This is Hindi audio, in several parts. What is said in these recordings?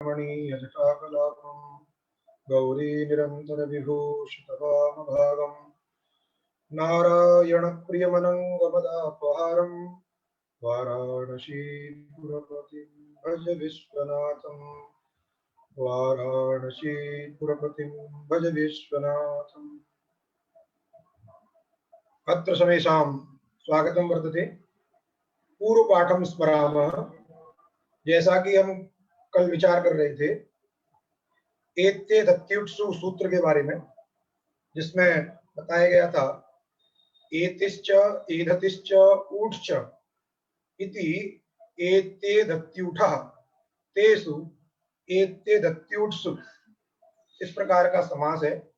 रमणीयजटाकलापं गौरी निरन्तरविभूषितवामभागं नारायणप्रियमनङ्गमदापहारं वाराणसीपुरपतिं भज विश्वनाथं वाराणसीपुरपतिं भज विश्वनाथम्। अत्र समेषां स्वागतं वर्तते। पूर्व पाठम स्मरामः। जैसा कि हम कल विचार कर रहे थे एत्ते दत्युत्सु सूत्र के बारे में, जिसमें बताया गया था एतिश्च एधतिश्च ऊठश्च इति एत्ते दत्युठः तेषु एत्ते दत्युत्सु, इस प्रकार का समास है।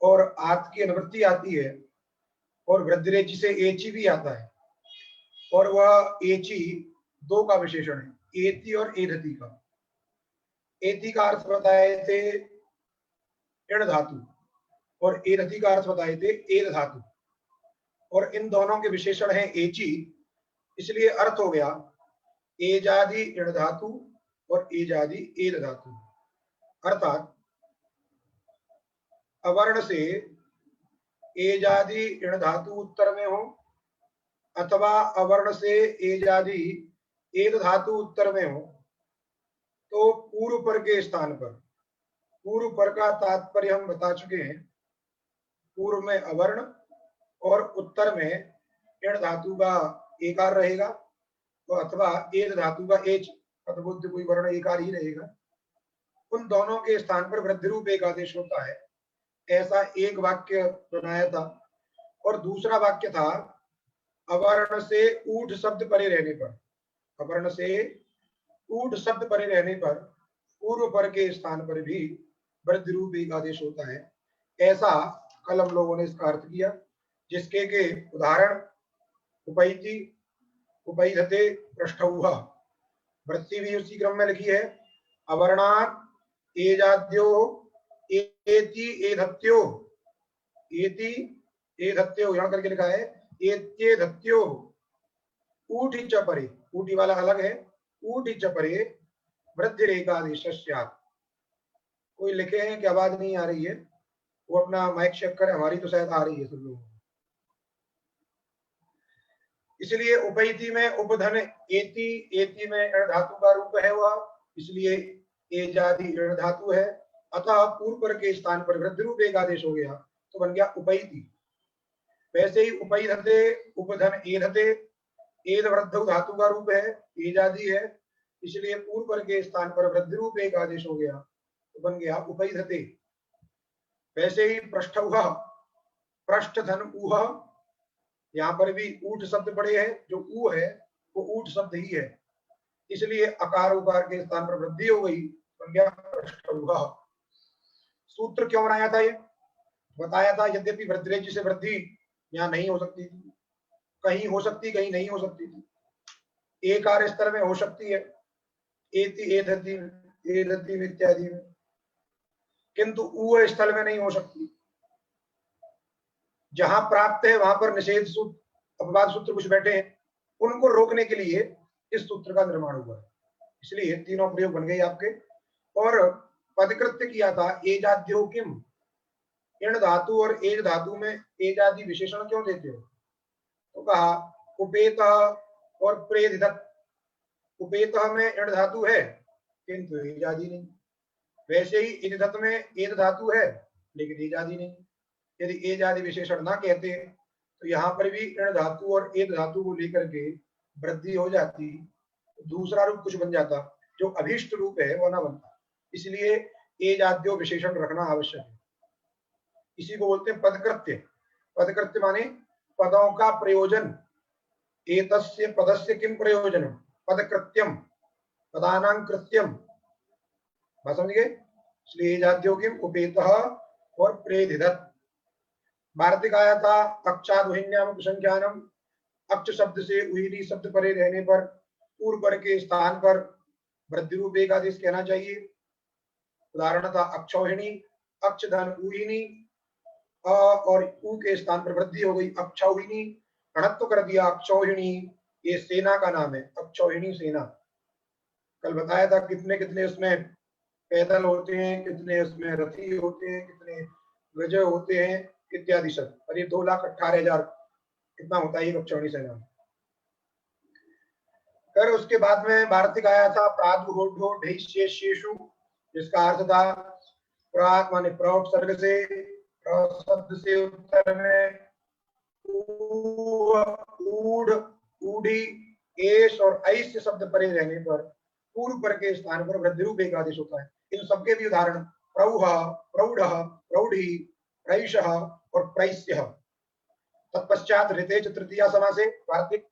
और आत की अनुवृत्ति आती है और वृद्धिरेचि से एचि भी आता है, और वह एचि दो का विशेषण है, एति और एधति का। एति का अर्थ बताए थे इण धातु और एधति का अर्थ बताए थे एद धातु, और इन दोनों के विशेषण है एचि, इसलिए अर्थ हो गया एजादि इण धातु और एजादि एद धातु। अर्थात अवर्ण से एजादि इण धातु उत्तर में हो अथवा अवर्ण से एजादि एद धातु उत्तर में हो, तो पूर्व पर के स्थान पर, पूर्व पर का तात्पर्य हम बता चुके हैं, पूर्व में अवर्ण और उत्तर में इण धातु का एकार रहेगा, तो अथवा एद धातु का एच अतबुद्ध कोई वर्ण एकार ही रहेगा। उन दोनों के स्थान पर वृद्धि रूप एक आदेश होता है, ऐसा एक वाक्य बनाया था। और दूसरा वाक्य था अवर्ण से ऊठ शब्द परे रहने पर, अवर्ण से ऊठ शब्द परे रहने पर पूर्व पर के स्थान पर भी वृद्धि रूप एक आदेश होता है। ऐसा कल हम लोगों ने इसका अर्थ किया, जिसके के उदाहरण उपैति, उपैधते, पृष्ठौह, वृत्ति भी उसी क्रम में लिखी है। अवर्णात् एजाद्यो एति एधत्यो, एति एधत्यो यहाँ करके लिखा है एत्येधत्यो, ऊठी च परे, ऊठी वाला अलग है, ऊठी च परे वृद्धि रेखादेश स्यात्। कोई लिखे हैं कि आवाज नहीं आ रही है, वो अपना माइक चेक करे, हमारी तो शायद आ रही है सब लोगों को। इसलिए उपैति में उपधन एति, एति में ऋण धातु का रूप है वह, इसलिए एजादि ऋण धातु है, अतः पूर्व पर के स्थान पर वृद्धि रूप एक आदेश हो गया, तो बन गया उपैति। वैसे ही उपैधते, उपधन एधते, एद वृद्ध धातु का रूप है, एजादि है, इसलिए पूर्व पर के स्थान पर वृद्धि रूप एक आदेश हो गया, तो बन गया उपैधते। वैसे ही पृष्ठौह, पृष्ठ धन ऊह, यहाँ पर भी ऊठ शब्द पड़े हैं, जो ऊ है वो ऊठ शब्द ही है, इसलिए अकार उकार के स्थान पर वृद्धि हो गई, बन गया पृष्ठौह। सूत्र क्यों बनाया था, ये बताया था। यद्यपि वृद्धिरेचि से वृद्धि यहाँ नहीं हो सकती थी, कहीं हो सकती कहीं नहीं हो सकती थी, एक आर स्तर में हो सकती है, एति एधति एधति इत्यादि में, किंतु ऊ स्थल में नहीं हो सकती। जहां प्राप्त है वहां पर निषेध सूत्र, अपवाद सूत्र कुछ बैठे हैं, उनको रोकने के लिए इस सूत्र का निर्माण हुआ है, इसलिए तीनों प्रयोग बन गए आपके। और पदकृत्य किया था एजाद्यो किम, इण धातु और एज धातु में एजादि विशेषण क्यों देते हो, तो कहा उपेत और प्रेधित। उपेत में इण धातु है किंतु एजादि नहीं, वैसे ही इधत में एद धातु है लेकिन एजादि नहीं। यदि एजादि विशेषण ना कहते तो यहाँ पर भी इण धातु और एद धातु को लेकर के वृद्धि हो जाती, दूसरा रूप कुछ बन जाता, जो अभीष्ट रूप है वो ना बनता, इसलिए एजाद्यो विशेषण रखना आवश्यक है। इसी को बोलते हैं पदकृत्य। पदकृत्य माने पदों का प्रयोजन। एतस्य पदस्य किम प्रयोजनम, पदकृत्यम, पदानां कृत्यम, बात समझ गए। इसलिए एजाद्यो किम उपेतः और प्रेधिदत्। वार्तिक आया था अक्षादुहिन्याम उपसंख्यानम, अक्ष शब्द से उहिनी शब्द परे रहने पर पूर्व पर के स्थान पर वृद्धि रूप एक आदेश कहना चाहिए। उदाहरण था अक्षौहिणी, अक्ष धन उहिनी, और ऊ के स्थान पर वृद्धि हो गई अक्षौहिणी, ऋणत्व कर दिया अक्षौहिणी, ये सेना का नाम है, अक्षौहिणी सेना। कल बताया था कितने कितने उसमें पैदल होते हैं, कितने उसमें रथी होते हैं, कितने गज होते हैं इत्यादि सब। और ये 2,18,000 कितना होता है ये रक्षौणी सेना। फिर उसके बाद में वार्तिक आया था प्रादुर्होढो ढैष्येषु, जिसका अर्थ था प्राक माने प्रोपसर्ग से, शब्द से उत्तर में ऊढ़, ऊढ़ी, एश और ऐश शब्द परे रहने पर पूर्व पर के स्थान पर वृद्धि रूप एक आदेश होता है। इन सबके भी उदाहरण प्रौह, प्रौढ़, प्रौढ़ी, प्रैषः और प्रैष्यः। तत्पश्चात ऋते च तृतीया समासे वार्तिक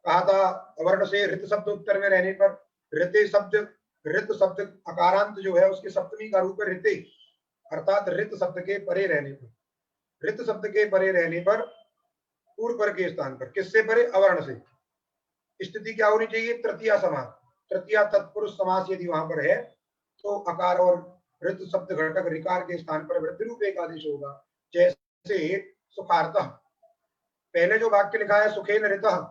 कहा था अवर्ण से ऋत शब्द उत्तर में रहने पर ऋते शब्द, ऋत शब्द अकारांत जो है उसके सप्तमी का रूप है ऋते, अर्थात ऋत शब्द के परे रहने पर, ऋत शब्द के परे रहने पर पूर्व पर के स्थान पर, किससे परे? अवर्ण से। स्थिति क्या होनी चाहिए? तृतीया समास, तृतीया तत्पुरुष समास यदि वहां पर है तो अकार और ऋत शब्द घटक ऋकार के स्थान पर वृद्धि रूप एक आदेश होगा। जैसे सुखार्तः, पहले जो वाक्य लिखा है सुखेन ऋतः,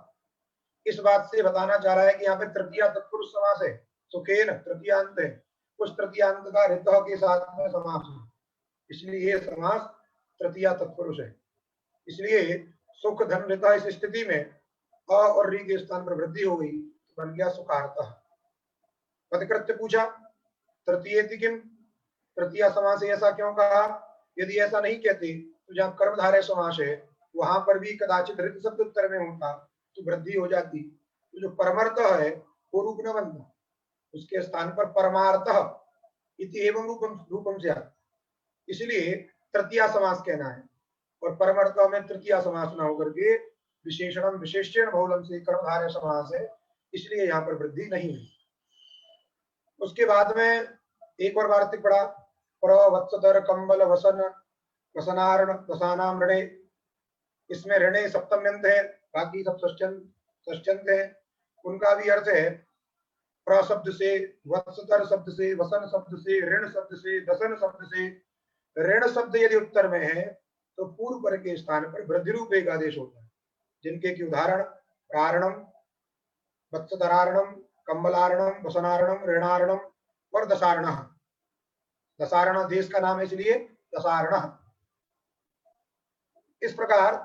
इस बात से बताना चाह रहा है कि यहाँ पे तृतीया तत्पुरुष समास है, सुखेन तृतीयांत है, उस तृतीयांत का ऋतः के साथ में समास है, इसलिए ये समास तृतीया तत्पुरुष है। इसलिए सुख धन ऋतः इस स्थिति में अ और री के स्थान पर वृद्धि हो गई, तो बन गया सुखार्तः। पदकृत्य पूछा तृतीय किम, तृतीया समास ऐसा क्यों कहा? यदि ऐसा नहीं कहते तो जहाँ कर्मधारय समास है वहां पर भी कदाचित ऋत शब्द उत्तर में होता तो वृद्धि हो जाती। तो जो परमर्थ है वो रूप न बनता, उसके स्थान पर परमार्थः इति एवं रूपम से आता, इसलिए तृतीया समास कहना है। और परमर्थ में तृतीया समास न होकर के विशेषणम विशेषण बहुलम से कर्मधारय समास है, इसलिए यहाँ पर वृद्धि नहीं है। उसके बाद में एक और वार्तिक पढ़ा प्रवत्सधर कंबल वसन वसनारण वसानाम ऋणे, इसमें ऋणे सप्तम्यंत है, बाकी सब षष्ट्यंत है। उनका भी अर्थ है प्र शब्द से, वत्सतर शब्द से, वसन शब्द से, ऋण शब्द से, दसन शब्द से। ऋण शब्द यदि उत्तर में है तो पूर्व पर के स्थान पर वृद्धि रूप एक आदेश होता है, जिनके की उदाहरण प्रारणम, वत्सधरारणम, कंबलारणम, वसनारणम, ऋणारणम और दसारण। दसारण देश का नाम है इसलिए दसारण। इस प्रकार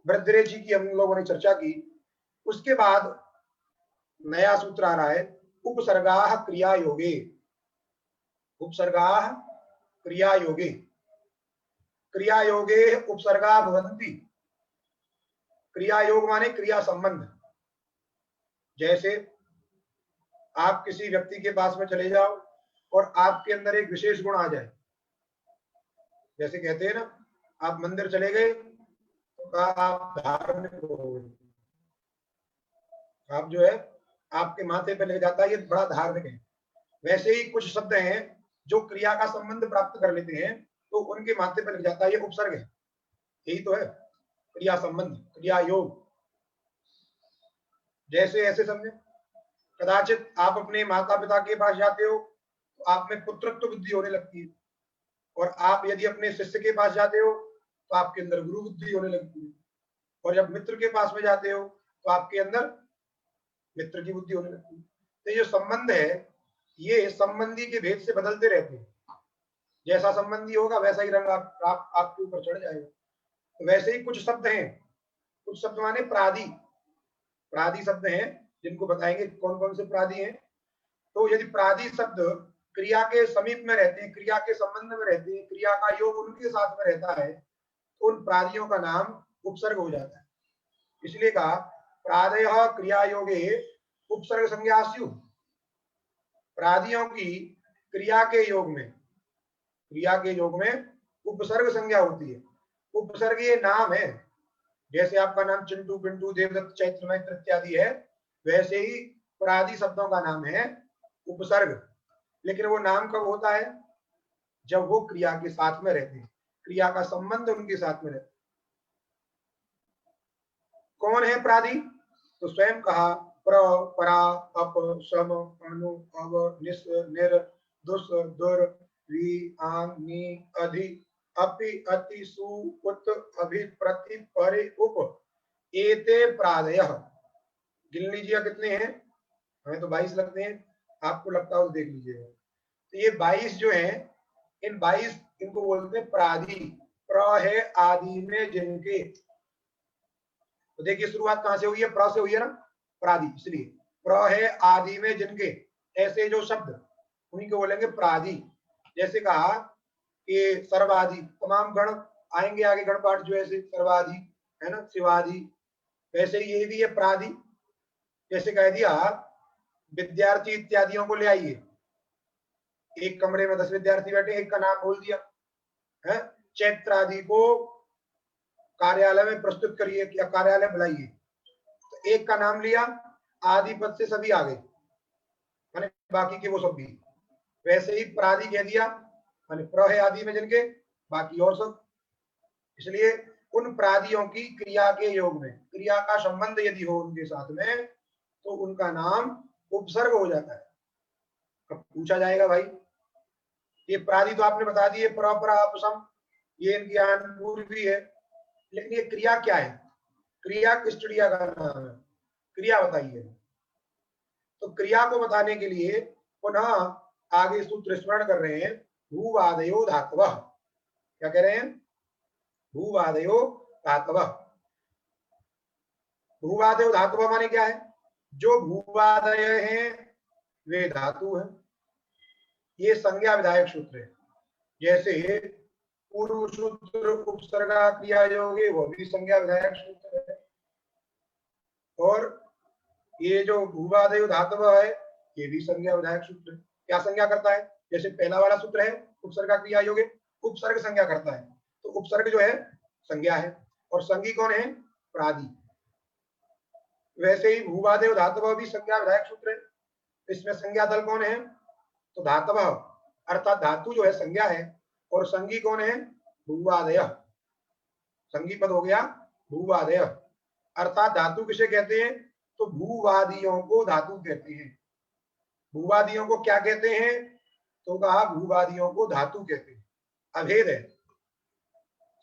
वृद्धि जी की हम लोगों ने चर्चा की। उसके बाद नया सूत्र आ रहा है उपसर्गाः क्रिया योगे, उपसर्गाः क्रिया योगे, क्रिया योगे उपसर्गा भवन्ति। क्रिया योग माने क्रिया संबंध। जैसे आप किसी व्यक्ति के पास में चले जाओ और आपके अंदर एक विशेष गुण आ जाए, जैसे कहते हैं ना आप मंदिर चले गए तो आप धार्मिक हो गए, आप जो है आपके माथे पर ले जाता है ये बड़ा धार्मिक है। वैसे ही कुछ शब्द हैं जो क्रिया का संबंध प्राप्त कर लेते हैं तो उनके माथे पर लग जाता है ये उपसर्ग है, यही तो है क्रिया संबंध, क्रिया योग। जैसे ऐसे समझे कदाचित आप अपने माता पिता के पास जाते हो तो आप में पुत्रत्व बुद्धि होने लगती है, और आप यदि अपने शिष्य के पास जाते हो तो आपके अंदर गुरु बुद्धि होने लगती है, और जब मित्र के पास में जाते हो तो आपके अंदर मित्र की बुद्धि होने लगती है। तो ये संबंध है, ये संबंधी के भेद से बदलते रहते हैं, जैसा संबंधी होगा वैसा ही रंग आपके ऊपर चढ़ जाएगा। तो वैसे ही कुछ शब्द हैं, कुछ शब्द माने प्रादि, प्रादि शब्द हैं जिनको बताएंगे कौन कौन से प्रादि हैं। तो यदि प्रादि शब्द क्रिया के समीप में रहते हैं, क्रिया के संबंध में रहते हैं, क्रिया का योग उनके साथ में रहता है, तो उन प्रादियों का नाम उपसर्ग हो जाता है। इसलिए कहा प्रादयः क्रिया योगे उपसर्ग संज्ञा स्युः। प्रादियों की क्रिया के योग में, क्रिया के योग में उपसर्ग संज्ञा होती है। उपसर्ग ये नाम है, जैसे आपका नाम चिंटू, पिंटू, देवदत्त, चैत्र, मैत्र इत्यादि है, वैसे ही प्रादि शब्दों का नाम है उपसर्ग। लेकिन वो नाम कब होता है? जब वो क्रिया के साथ में रहते हैं, क्रिया का संबंध उनके साथ में रहता है। कौन है प्रादि? तो स्वयं कहा प्र, परा, अप, सम, अनु, अव, निस, निर, दुस, दुर, वी, आंग, नी, अधि, अपि, अति, सु, उत, अभि, प्रति, परि, उप, एते प्रादयः। गिन लीजिए कितने हैं, हमें तो 22 लगते हैं। आपको लगता हो तो देख लीजिएगा। तो ये 22 जो है, इन 22 इनको बोलते हैं प्रादि। प्र है आदि में जिनके, तो देखिए शुरुआत कहां से हुई है, प्र से हुई है ना, प्रादि, इसलिए प्र है आदि में जिनके, ऐसे जो शब्द उन्हीं को बोलेंगे प्रादि। जैसे कहा कि सर्वादि, तमाम गण आएंगे आगे, गण पाठ जो है सर्वादि है ना, शिवादि, वैसे ही ये भी है प्रादि। जैसे कह दिया विद्यार्थी इत्यादियों को ले आइए, एक कमरे में 10 विद्यार्थी बैठे, एक का नाम बोल दिया है, चैत्र आदि को कार्यालय में प्रस्तुत करिए या कार्यालय बुलाइए, तो एक का नाम लिया, आदि पद से सभी आ गए, माने बाकी के वो सब भी। वैसे ही प्रादि कह दिया, माने प्र है आदि में जिनके, बाकी और सब। इसलिए उन प्रादियों की क्रिया के योग में, क्रिया का संबंध यदि हो उनके साथ में, तो उनका नाम उपसर्ग हो जाता है। अब पूछा जाएगा भाई ये प्रादि तो आपने बता दिए, परपरा उपसम, ये इनकी पूर्वी है, लेकिन ये क्रिया क्या है, क्रिया किस चिड़िया का नाम है, क्रिया बताइए। तो क्रिया को बताने के लिए पुनः आगे सूत्र स्मरण कर रहे हैं, भूवादयो धातवः। क्या कह रहे हैं, भूवादयो धातवः। भूवादयो धातवः माने क्या है, जो भूवादय हैं वे धातु है। ये संज्ञा विधायक सूत्र है। जैसे पूर्व सूत्र उपसर्गा क्रिया योगे, वो भी संज्ञा विधायक सूत्र है। और ये जो भूवादयो धातव है, ये भी संज्ञा विधायक सूत्र है। क्या संज्ञा करता है, जैसे पहला वाला सूत्र है उपसर्गा क्रिया योगे, उपसर्ग संज्ञा करता है, तो उपसर्ग जो है संज्ञा है, और संज्ञी कौन है, प्रादि। वैसे ही भूवादयो धातव भी संज्ञा विधायक सूत्र है। इसमें संज्ञा दल कौन है, तो धातव, अर्थात धातु जो है संज्ञा है, और संज्ञी कौन है, भूवादय। संज्ञी पद हो गया भूवादय, अर्थात धातु किसे कहते हैं, तो भूवादियों को धातु कहते हैं। भूवादियों को क्या कहते हैं, तो कहा भूवादियों को धातु कहते हैं। अभेद है,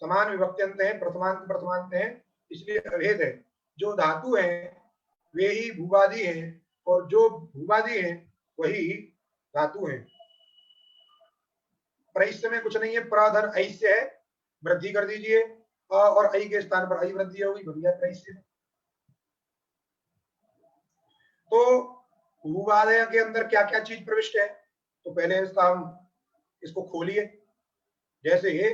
समान विभक्त्यंत है, प्रथमांत प्रथमांत है, इसलिए अभेद है। जो धातु है वे ही भूवादी हैं, और जो भूवादी हैं वही धातु हैं। प्रैश्य में कुछ नहीं है, प्रधन ऐस्य है, वृद्धि कर दीजिए, और ऐ के स्थान पर ऐ वृद्धि होगी, बढ़िया प्रैश्य। तो भूवादय के अंदर क्या क्या चीज प्रविष्ट है, तो पहले इसका हम इसको खोलिए। जैसे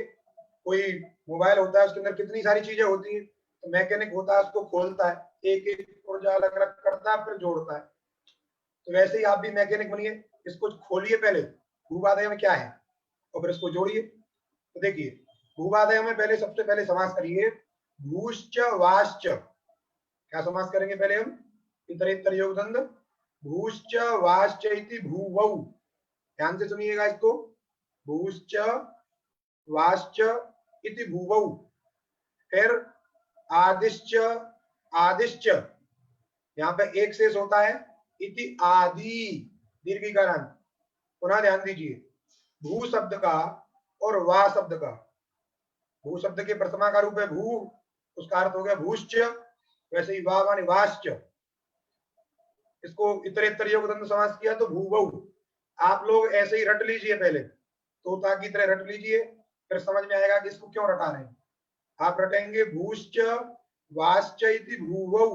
कोई मोबाइल होता है, उसके अंदर कितनी सारी चीजें होती हैं, तो मैकेनिक होता है उसको खोलता है, एक एक पुर्जा अलग अलग करता है, फिर जोड़ता है। तो वैसे ही आप भी मैकेनिक बनिए, इसको खोलिए पहले भूवादय में क्या है, और फिर इसको जोड़िए। तो देखिए भूवादय में पहले सबसे पहले समास करिए भूश्च वाश्च। क्या समास करेंगे पहले हम, इतरेतर योगदंड, भूश्च वाश्च इति भूवौ। ध्यान से सुनिएगा इसको, भूश्च वाश्च इति भूवौ। फिर आदिश्च, आदिश्च यहाँ पे एक शेष होता है, इति आदि दीर्घीकरण। पुनः ध्यान दीजिए, भू शब्द का और वा शब्द का, भू शब्द के प्रथमा का रूप है भू, उसका अर्थ हो गया भूश्च, वैसे ही वा माने वाश्च। इसको इतरेतर योगदंड समास किया तो भूवौ। आप लोग ऐसे ही रट लीजिए, पहले तोता की तरह रट लीजिए, फिर समझ में आएगा कि इसको क्यों रटा रहे हैं। आप रटेंगे भूश्च वाश्च इति भूवौ,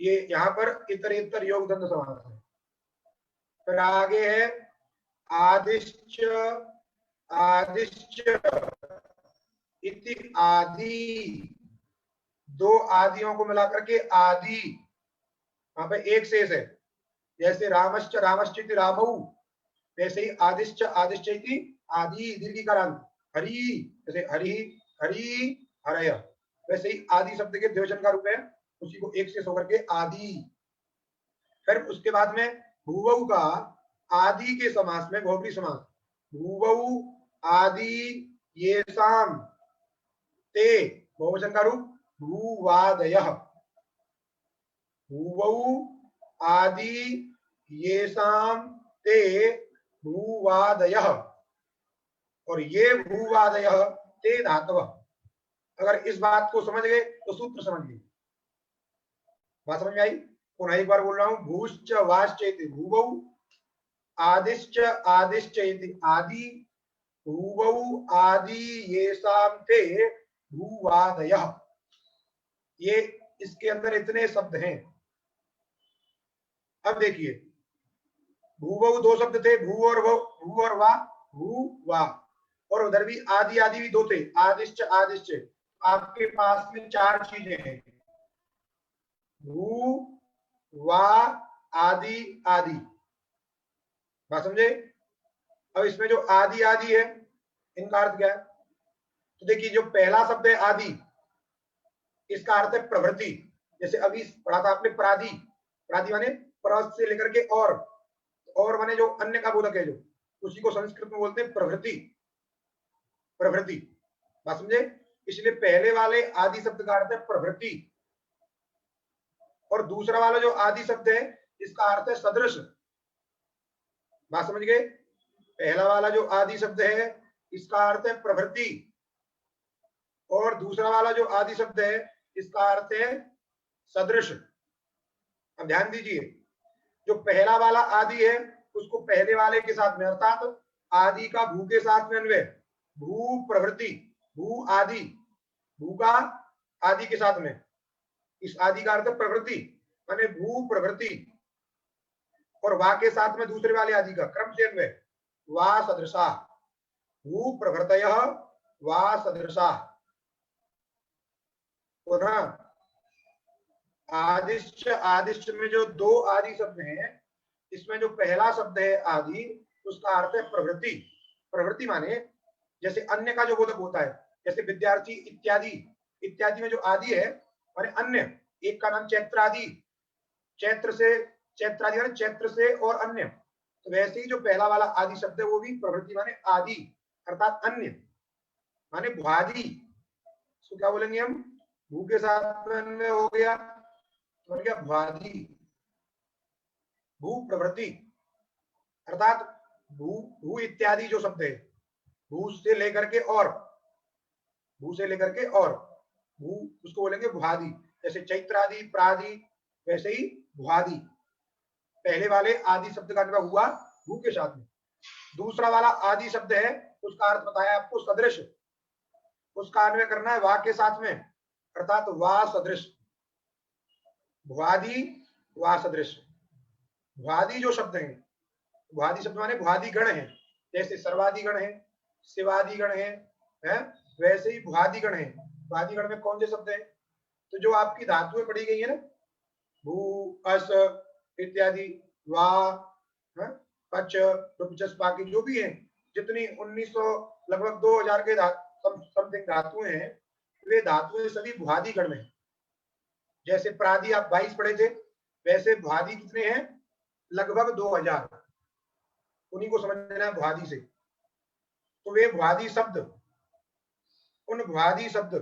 ये यहाँ पर इतरेतर योगदंड समास है। फिर आगे है आदिश्च, आदिश्च इति आदि, दो आदियों को मिलाकर के आदि, वहां पे एक शेष है। जैसे रामश्च रामश्च इति रामौ, वैसे ही आदिश्च आदिश्च इति आदि दीर्घीकरण। हरि, जैसे हरि हरि हरय, वैसे ही आदि शब्द के द्विवचन का रूप है, उसी को एक शेष होकर के आदि। फिर उसके बाद में भूवौ का आदि के समास में बहुव्रीहि समास, भूवौ आदि येषाम ते, बहुवचन का रूप भूवादयः। भूवौ आदि येषाम ते भूवादयः, और ये भूवादयः ते धातवः। अगर इस बात को समझ गए तो सूत्र समझ गए। बात समझ में आई? पुनः एक बार बोल रहा हूं, भूश्च वाश्च इति भूवौ आदिश्च आदिश्च इति आदि भूवौ आदि येषां ते भूवादयः। ये इसके अंदर इतने शब्द हैं। अब देखिए भूवौ दो शब्द थे, भू और वो, भू और वा, भू वा, और उधर भी आदि आदि भी दो थे, आदिश्च आदिश्च। आपके पास में चार चीजें हैं, भू वा आदि आदि। बात समझे? अब इसमें जो आदि आदि है इनका अर्थ क्या है? तो देखिए जो पहला शब्द है आदि, इसका अर्थ है प्रवृत्ति। जैसे अभी पढ़ा था आपने प्रादि, प्रादि माने प्रस से लेकर के और माने जो अन्य का बोधक है, जो उसी को संस्कृत में बोलते हैं प्रवृत्ति, प्रवृत्ति। बात समझे? इसलिए पहले वाले आदि शब्द का अर्थ है प्रवृत्ति, और दूसरा वाला जो आदि शब्द है इसका अर्थ है सदृश। बात समझ गए? पहला वाला जो आदि शब्द है इसका अर्थ है प्रवृत्ति, और दूसरा वाला जो आदि शब्द है इसका अर्थ है सदृश। अब ध्यान दीजिए, जो पहला वाला आदि है उसको पहले वाले के साथ में, अर्थात आदि का भू के साथ में अन्वय, भू प्रवृत्ति, भू आदि, भू का आदि के साथ में, इस आदि का अर्थ प्रवृत्ति माने भू प्रवृत्ति, और वा के साथ में दूसरे वाले आदि का क्रम से अन्वय, वा सदृशा, भू प्रवृतयः वा सदृशा। पुनः आदिश्च आदिश्च में जो दो आदि शब्द हैं, इसमें जो पहला शब्द है आदि, उसका अर्थ है प्रवृत्ति। प्रवृत्ति माने जैसे अन्य का जो बोधक होता है, जैसे विद्यार्थी इत्यादि, इत्यादि में जो आदि है माने अन्य, एक का नाम चैत्र आदि, चैत्र से, चैत्रादि माने चैत्र से और अन्य, तो वैसे ही जो पहला वाला आदि शब्द है वो भी प्रवृत्ति माने आदि, अर्थात अन्य माने भुआदि। तो क्या बोलेंगे हम? भू के साथ में अन्य हो गया तो क्या भुआदि, भू प्रवृत्ति, अर्थात भू, भू इत्यादि जो शब्द है, भू से लेकर के और, भू से लेकर के और, भू उसको बोलेंगे भुआदि। जैसे चैत्रादि प्रादि, वैसे ही भुआदि। पहले वाले आदि शब्द का अन्वय हुआ भू के साथ में। दूसरा वाला आदि शब्द है उसका अर्थ बताया आपको सदृश, उसका अन्वय करना है वा के साथ में, अर्थात वा सदृश, भुआदि वा सदृश। भुआदि जो शब्द हैं, भुआदि शब्द माने भुआदि गण है, जैसे सर्वादि गण है, शिवादि गण है, वैसे ही भुआदि गण है। भुआदि गण में कौन से शब्द है? तो जो आपकी धातुएं पढ़ी गई है ना, भू अस इत्यादि, वा, पच, बाकी जो भी है, जितनी 1900 लगभग 2000 के समथिंग धातुएं हैं, वे धातुएं सभी भुआदि गण में है। जैसे प्रादि आप 22 पढ़े थे, वैसे भुआदि कितने हैं? लगभग 2000, उन्हीं को समझना है भुआदि से। तो वे भुआदि शब्द, उन भुआदि शब्द,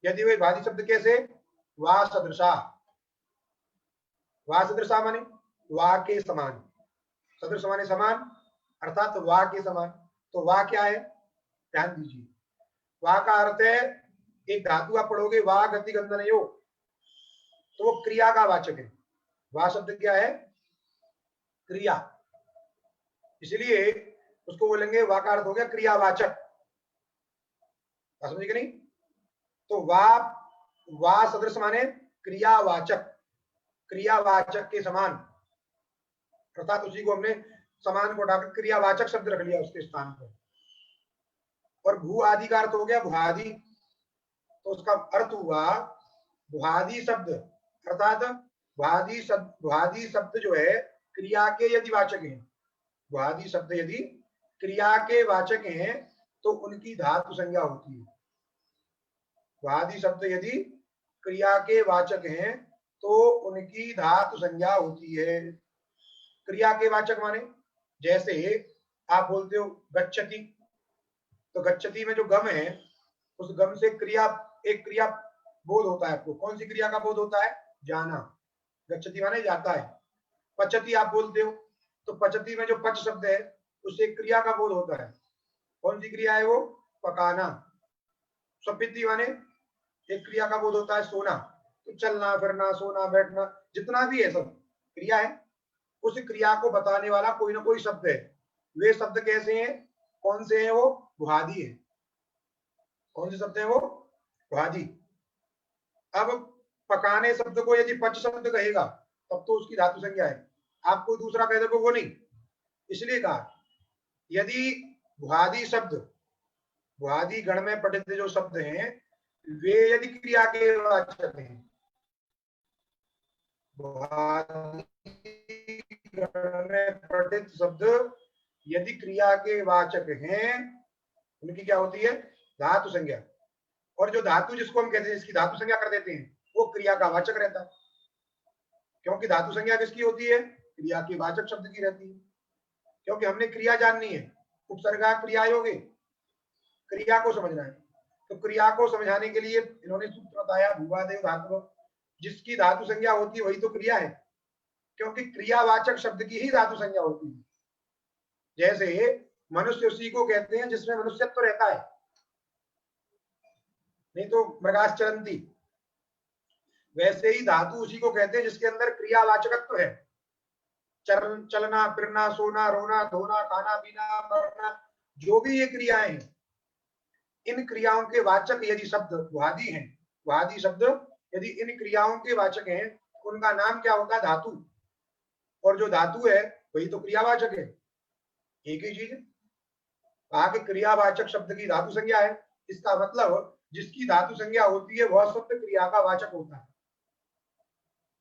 यदि वे भुआदि शब्द कैसे? वा सदृशा, वा सदृशा माने वा के समान, सदृश माने समान, अर्थात वा के समान। तो वा क्या है? ध्यान दीजिए, वा का अर्थ है, एक धातु आप पढ़ोगे वा गति गंधनयो, तो वो क्रिया का वाचक है। वा शब्द क्या है? क्रिया, इसलिए उसको बोलेंगे वा का अर्थ हो गया क्रियावाचक। समझे कि नहीं? तो वा सदृश माने क्रियावाचक, क्रियावाचक के समान, अर्थात उसी को हमने समान को उठाकर क्रियावाचक शब्द रख लिया उसके स्थान पर। और भू आदि का अर्थ हो गया भुआदि, तो उसका अर्थ हुआ भुआदि शब्द, अर्थात भुआदि शब्द जो है क्रिया के यदि वाचक हैं, भुआदि शब्द यदि क्रिया के वाचक हैं तो उनकी धातु संज्ञा होती है। भुआदि शब्द यदि क्रिया के वाचक हैं तो उनकी धातु संज्ञा होती है। क्रिया के वाचक माने जैसे आप बोलते हो गच्छति, तो गच्छति में जो गम है, उस गम से क्रिया, एक क्रिया बोध होता है आपको। कौन सी क्रिया का बोध होता है? जाना। गच्छति माने जाता है। पचति आप बोलते हो, तो पचति में जो पच शब्द है उससे क्रिया का बोध होता है। कौन सी क्रिया है वो? पकाना। स्वपिति माने एक क्रिया का बोध होता है सोना, तो चलना फिरना सोना बैठना जितना भी है सब क्रिया है, उस क्रिया को बताने वाला कोई ना कोई शब्द है। वे शब्द कैसे हैं, कौन से हैं? वो भुआदि है। कौन से शब्द है वो? भुआदि। अब पकाने शब्द को यदि पच शब्द कहेगा तब तो उसकी धातु संज्ञा है, आप कोई दूसरा कह दोगे वो नहीं। इसलिए कहा यदि भुआदि शब्द, भुआदि गण में पठित जो शब्द हैं वे यदि क्रिया के वाचक हैं, भुआदि गण में पठित शब्द यदि क्रिया के वाचक हैं उनकी क्या होती है? धातु संज्ञा। और जो धातु जिसको हम कहते हैं, जिसकी धातु संज्ञा कर देते हैं, वो क्रिया का वाचक रहता है। क्योंकि धातु संज्ञा किसकी होती है? क्रिया के वाचक शब्द की रहती है। क्योंकि हमने क्रिया जाननी है, उपसर्गा क्रिया योगे, क्रिया को समझना है। तो क्रिया को समझाने के लिए इन्होंने सूत्र बताया भूवादेव धातु, जिसकी धातु संज्ञा होती है वही तो क्रिया है, क्योंकि क्रियावाचक शब्द की ही धातु संज्ञा होती है। जैसे मनुष्य उसी को कहते हैं जिसमें मनुष्यत्व तो रहता है, नहीं तो मृगास चरंती। वैसे ही धातु उसी को कहते हैं जिसके अंदर क्रियावाचकत्व है। चलना, फिरना, सोना, रोना, धोना, खाना पीना, मरना, जो भी ये क्रियाएं हैं, इन क्रियाओं के वाचक यदि शब्द भुआदि हैं, भुआदि शब्द यदि इन क्रियाओं के वाचक हैं, उनका नाम क्या होगा? धातु। और जो धातु है वही तो क्रियावाचक है, एक ही चीज है। कहा कि क्रियावाचक शब्द की धातु संज्ञा है, इसका मतलब जिसकी धातु संज्ञा होती है वह शब्द क्रिया का वाचक होता है।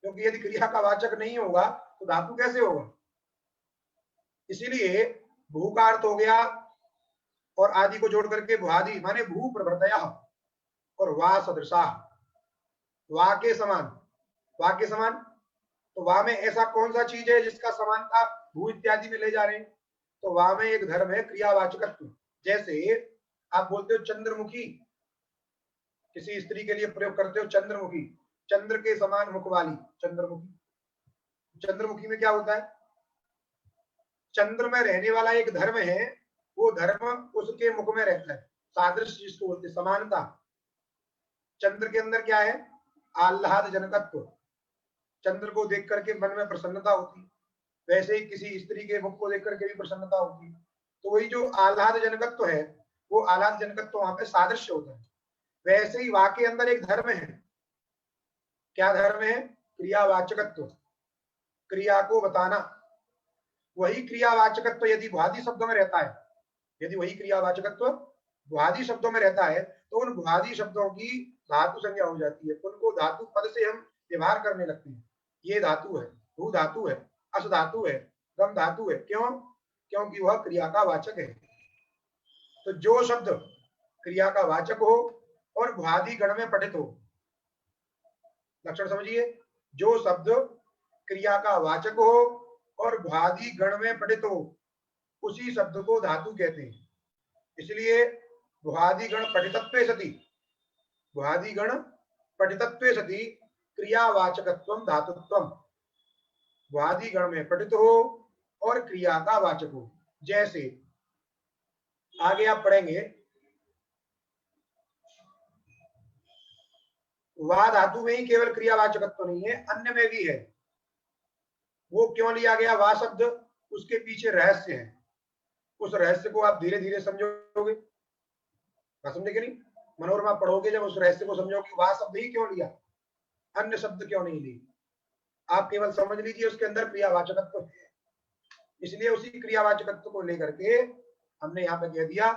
क्योंकि यदि क्रिया का वाचक नहीं होगा तो धातु कैसे होगा? इसीलिए भू का अर्थ हो गया और आदि को जोड़ करके भुआदि, माने भू प्रभृतयः और वा सदृशा, वा के समान। वा के समान, तो वा में ऐसा कौन सा चीज है जिसका समानता भू इत्यादि में ले जा रहे हैं? तो वा में एक धर्म है क्रियावाचकत्व। जैसे आप बोलते हो चंद्रमुखी, किसी स्त्री के लिए प्रयोग करते हो चंद्रमुखी, चंद्र के समान मुख वाली चंद्रमुखी। चंद्रमुखी में क्या होता है? चंद्र में रहने वाला एक धर्म है, वो धर्म उसके मुख में रहता है। सादृश्य जिसको बोलते, समानता। चंद्र के अंदर क्या है? आह्लाद जनकत्व। चंद्र को देख करके मन में प्रसन्नता होती, वैसे ही किसी स्त्री के मुख को देख करके भी प्रसन्नता होती। तो वही जो आह्लाद जनकत्व है, वो आह्लाद जनकत्व वहां पे सादृश्य होता है। वैसे ही वाक्य के अंदर एक धर्म है। क्या धर्म है? क्रियावाचकत्व, क्रिया को बताना। वही क्रियावाचकत्व यदि भुआदि शब्दों में रहता है, यदि वही क्रियावाचकत्व भुआदि शब्दों में रहता है, तो उन भुआदि शब्दों की धातु संज्ञा हो जाती है। उनको धातु पद से हम व्यवहार करने लगते हैं। ये धातु है, भू धातु है, अस धातु है, गम धातु है। क्यों? क्योंकि वह क्रिया का वाचक है। तो जो शब्द क्रिया का वाचक हो और भुआदि गण में पठित हो, लक्षण समझिए, जो शब्द क्रिया का वाचक हो और भुआदि गण में पठित हो, उसी शब्द को धातु कहते हैं। इसलिए भुआदि गण पठितत्वे सति, भुआदि गण पठितत्वे सति क्रियावाचकत्वम धातुत्वम। भुआदि गण में पठित हो और क्रिया का वाचक हो। जैसे आगे आप पढ़ेंगे, वा धातु में ही केवल क्रियावाचकत्व नहीं है, अन्य में भी है। वो क्यों लिया गया वा शब्द? उसके पीछे रहस्य है। उस रहस्य को आप धीरे धीरे समझोगे, समझेंगे नहीं, मनोरमा पढ़ोगे जब उस रहस्य को समझोगे, वा शब्द ही क्यों लिया, अन्य शब्द क्यों नहीं लिए। आप केवल समझ लीजिए उसके अंदर क्रियावाचकत्व है, इसलिए उसी क्रियावाचकत्व को लेकर के हमने यहाँ पे कह दिया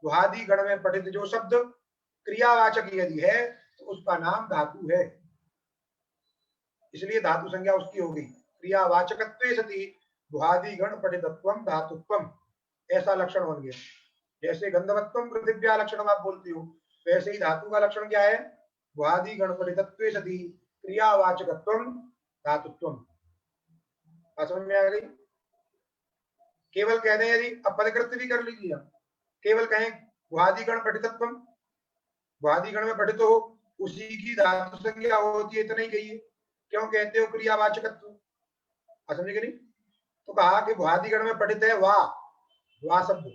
भुआदि गण में पठित जो शब्द क्रियावाचक यदि है तो उसका नाम धातु है। इसलिए धातु संज्ञा उसकी होगी क्रियावाचकत्वे सति भुआदि गण पठितत्वम धातुत्वम, ऐसा लक्षण बन गया। जैसे गंधवत्वम पृथिव्या लक्षण आप बोलते हो, वैसे ही धातु का लक्षण क्या है? भुआदि गण पठितत्वे सति क्रियावाचकत्वम धातुत्वम। समझ में आ गई? केवल कह दें यदि, अब पदकृत्य भी कर लीजिए, हम केवल कहें भुआदि गण पठितत्वम, भुआदि गण में पठित हो, उसी की धातु संज्ञा होती है, इतना ही कहिए। क्यों कहते हो क्रियावाचकत्व? समझे नहीं? तो कहा कि भुआदि गण में पठित है वा, वा शब्द,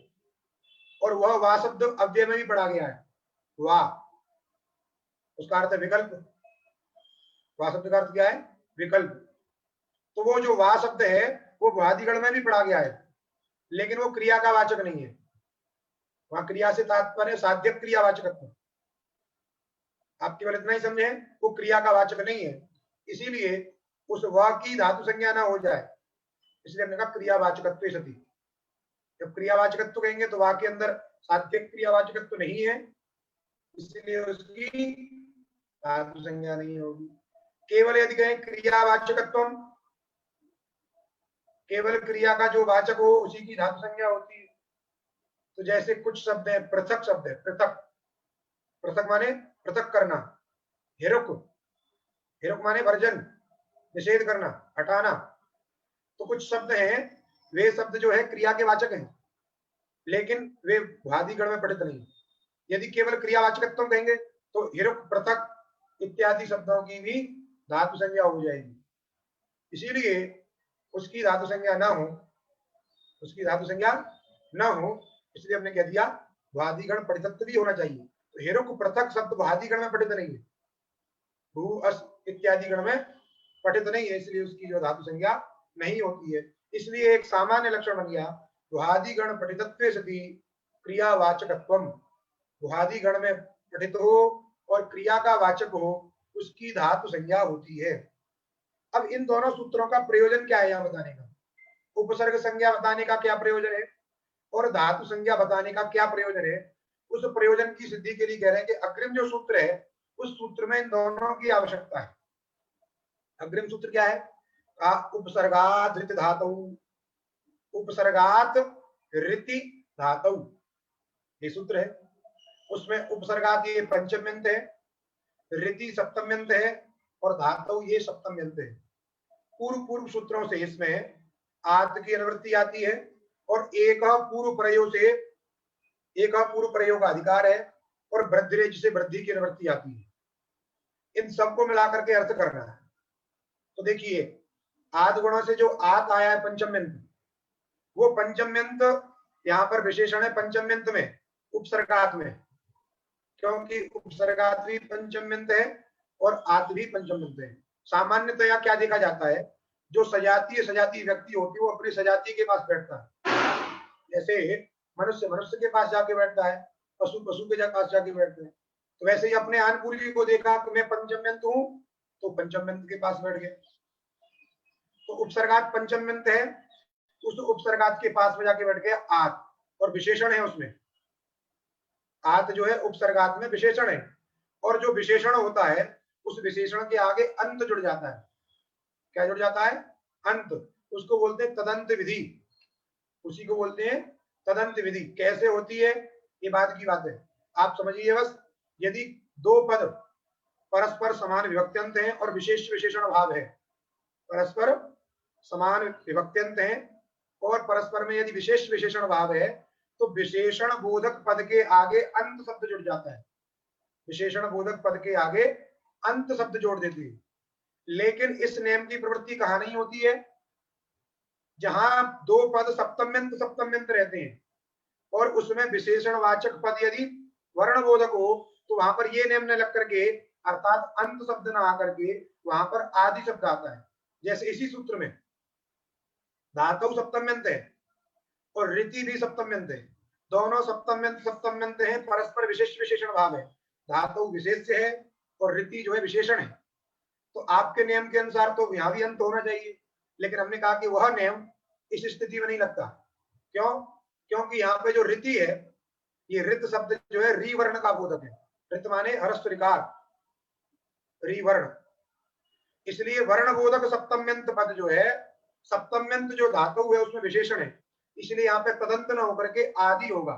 और वह वा शब्द अव्यय में भी पढ़ा गया है। वा उसका अर्थ है विकल्प। वा शब्द का अर्थ क्या है? विकल्प। तो वो जो वा शब्द है वो भुआदिगण में भी पढ़ा गया है, लेकिन वो क्रिया का वाचक नहीं है। वहां क्रिया से तात्पर्य साध्य क्रियावाचकत्व, आप केवल इतना ही समझे, वो क्रिया का वाचक नहीं है, इसीलिए उस व की धातु संज्ञा ना हो जाए, इसलिए हमने कहा क्रियावाचकत्व सती। जब क्रियावाचकत्व कहेंगे तो वाक्य के अंदर साध्य क्रियावाचकत्व नहीं है, इसलिए उसकी धातु संज्ञा नहीं होगी। केवल यदि कहें क्रियावाचकत्व, केवल क्रिया का जो वाचक हो उसी की धातु संज्ञा होती है। तो जैसे कुछ शब्द है, पृथक शब्द है, पृथक, पृथक माने पृथक करना, हिरुक, हिरुक माने वर्जन, निषेध करना, हटाना। तो कुछ शब्द हैं, वे शब्द जो है क्रिया के वाचक हैं, लेकिन वे भुआदिगण में पठित नहीं। यदि केवल क्रियावाचकत्व कहेंगे तो हिरुक, पृथक इत्यादि शब्दों की भी धातु संज्ञा हो जाएगी, इसीलिए उसकी धातु संज्ञा ना हो, उसकी धातु संज्ञा ना हो, इसलिए हमने कह दिया भुआदिगण पठितत्व भी होना चाहिए। तो हिरुक पृथक शब्द भुआदिगण में पठित नहीं है, भू अस इत्यादि गण में पठित नहीं है, इसलिए उसकी जो धातु संज्ञा नहीं होती है। इसलिए एक सामान्य लक्षण बन गया, भुआदिगण पठितत्वे सति क्रियावाचकत्वम, भुआदिगण में पठित हो और क्रिया का वाचक हो, उसकी धातु संज्ञा होती है। अब इन दोनों सूत्रों का प्रयोजन क्या है यहाँ बताने का? उपसर्ग संज्ञा बताने का क्या प्रयोजन है और धातु संज्ञा बताने का क्या प्रयोजन है? उस प्रयोजन की सिद्धि के लिए कह रहे हैं कि अग्रिम जो सूत्र है उस सूत्र में इन दोनों की आवश्यकता है। अग्रिम सूत्र क्या है? उपसर्गात ऋति धातु, उपसर्गात ऋति धातु, ये सूत्र है। उसमें उपसर्गात ये पंचम व्यंत है, ऋति सप्तम व्यंत है और धातु ये सप्तम व्यंत है। पूर्व पूर्व सूत्रों से इसमें आत की अनुवृत्ति आती है और एक पूर्व प्रयोग से, एक पूर्व प्रयोग का अधिकार है और वृद्धिरेज से वृद्धि की अनुवृत्ति आती है। इन सबको मिलाकर के अर्थ करना है। तो देखिए, आद गुणों से जो आत आया है पंचम व्यंत, वो पंचम व्यंत यहाँ पर विशेषण है पंचम व्यंत में, उपसर्गात में, क्योंकि उपसर्गात भी पंचम व्यंत है और आत भी पंचम व्यंत है। सामान्यतया क्या देखा जाता है, जो सजातीय व्यक्ति होती है वो अपनी सजाती के पास बैठता है। जैसे मनुष्य मनुष्य के पास जाके बैठता है, पशु पशु के पास जाके बैठते हैं, तो वैसे ही अपने आन पूर्वी को देखा कि मैं पंचम व्यंत हूं तो पंचम व्यंत के पास बैठ गए। तो उपसर्गात पंचम व्यंत है, उस उपसर्गात के पास में जाके बैठ गया आत, और विशेषण है उसमें। आत जो है उपसर्गात में विशेषण है, और जो विशेषण होता है उस विशेषण के आगे अंत जुड़ जाता है। क्या जुड़ जाता है? अंत। उसको बोलते हैं तदंत विधि, उसी को बोलते हैं तदंत विधि। कैसे होती है ये बात की बात है, आप समझिए बस। यदि दो पद परस्पर समान विभक्त्यंत हैं और विशेष विशेषण भाव है, परस्पर समान विभक्त्यंत हैं और परस्पर में यदि विशेष विशेषण भाव है, तो विशेषण बोधक पद के आगे अंत शब्द जुड़ जाता है। विशेषण बोधक पद के आगे अंत शब्द जोड़ देती है। लेकिन इस नियम की प्रवृत्ति कहां नहीं होती है? जहां दो पद सप्तम्यंत रहते हैं और उसमें विशेषणवाचक पद यदि वर्णबोधक हो, तो वहां पर ये नियम न लग करके, अर्थात अंत शब्द न आकर के वहां पर आदि शब्द आता है। जैसे इसी सूत्र में धातु सप्तम्यंत है और ऋति भी सप्तम्यंत है, दोनों सप्तम्यंत है, परस्पर विशेष विशेषण भाव है। धातु विशेष है और ऋति जो है विशेषण है। तो आपके नियम के अनुसार तो यहां भी अंत होना चाहिए, लेकिन हमने कहा कि वह नियम इस स्थिति में नहीं लगता। क्यों? क्योंकि यहाँ पे जो ऋति है, ये ऋत शब्द जो है री वर्ण का बोधक है। ऋत माने हरस्व ऋकार, री वर्ण, इसलिए वर्ण बोधक सप्तम्यंत पद जो है, सप्तम्यंत जो धातु है उसमें विशेषण है, इसलिए यहाँ पे तदंत न होकर के आदि होगा।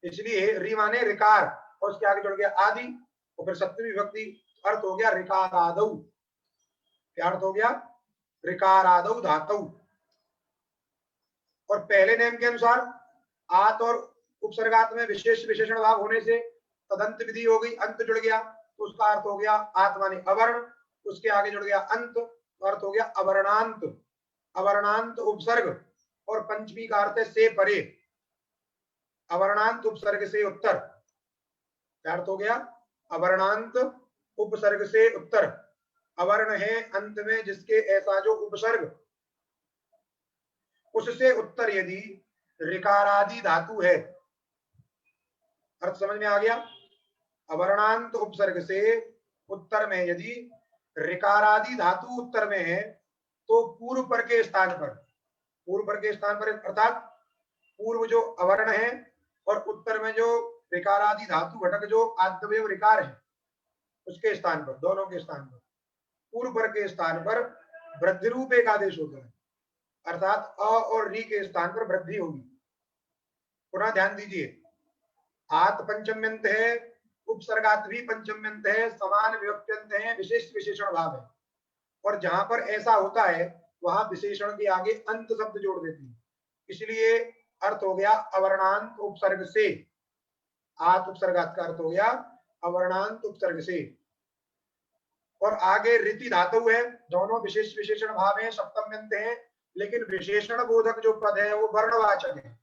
इसलिए री माने ऋकार और उसके आगे जुड़ गया आदि, और फिर सप्तमी विभक्ति, अर्थ हो गया ऋकारादौ। क्या अर्थ हो गया? ऋकारादौ धातु। और पहले नियम के अनुसार आत और उपसर्गात में विशेष विशेषण भाव होने से तदंत विधि हो गई, अंत जुड़ गया, तो उसका अर्थ हो गया आत माने अवर्ण, उसके आगे जुड़ गया अंत, तो अर्थ हो गया अवर्णांत। अवर्णांत उपसर्ग और पंचमी का अर्थ है से परे, अवर्णांत उपसर्ग से उत्तर। क्या अर्थ हो गया? अवर्णांत उपसर्ग से उत्तर। अवर्ण है अंत में जिसके ऐसा जो उपसर्ग, उससे उत्तर यदि ऋकारादि धातु है, अर्थ समझ में आ गया? अवर्णांत उपसर्ग से उत्तर में यदि ऋकारादि धातु उत्तर में है तो पूर्व पर के स्थान पर, पूर्व पर के स्थान पर अर्थात पूर्व जो अवर्ण है और उत्तर में जो ऋकारादि धातु घटक जो आद्यवयव ऋकार है उसके स्थान पर, दोनों के स्थान पर, पूर्व पर के स्थान पर वृद्धि रूप एक आदेश होता है, अर्थात अ और री के स्थान पर वृद्धि होगी। पुनः ध्यान दीजिए, आत पंचम्यंत है, उपसर्गात भी पंचम्यंत है, समान विभक्त्यंत है, विशेष विशेषण भाव है, और जहां पर ऐसा होता है वहां विशेषण के आगे अंत शब्द जोड़ देती है, इसलिए अर्थ हो गया अवर्णांत उपसर्ग से। आत उपसर्गात का अर्थ हो गया अवर्णांत उपसर्ग से। और आगे रीति धातु है, दोनों विशेष विशेषण भाव है, सप्तम्यंत है, लेकिन विशेषण बोधक जो पद है वो वर्णवाचक है,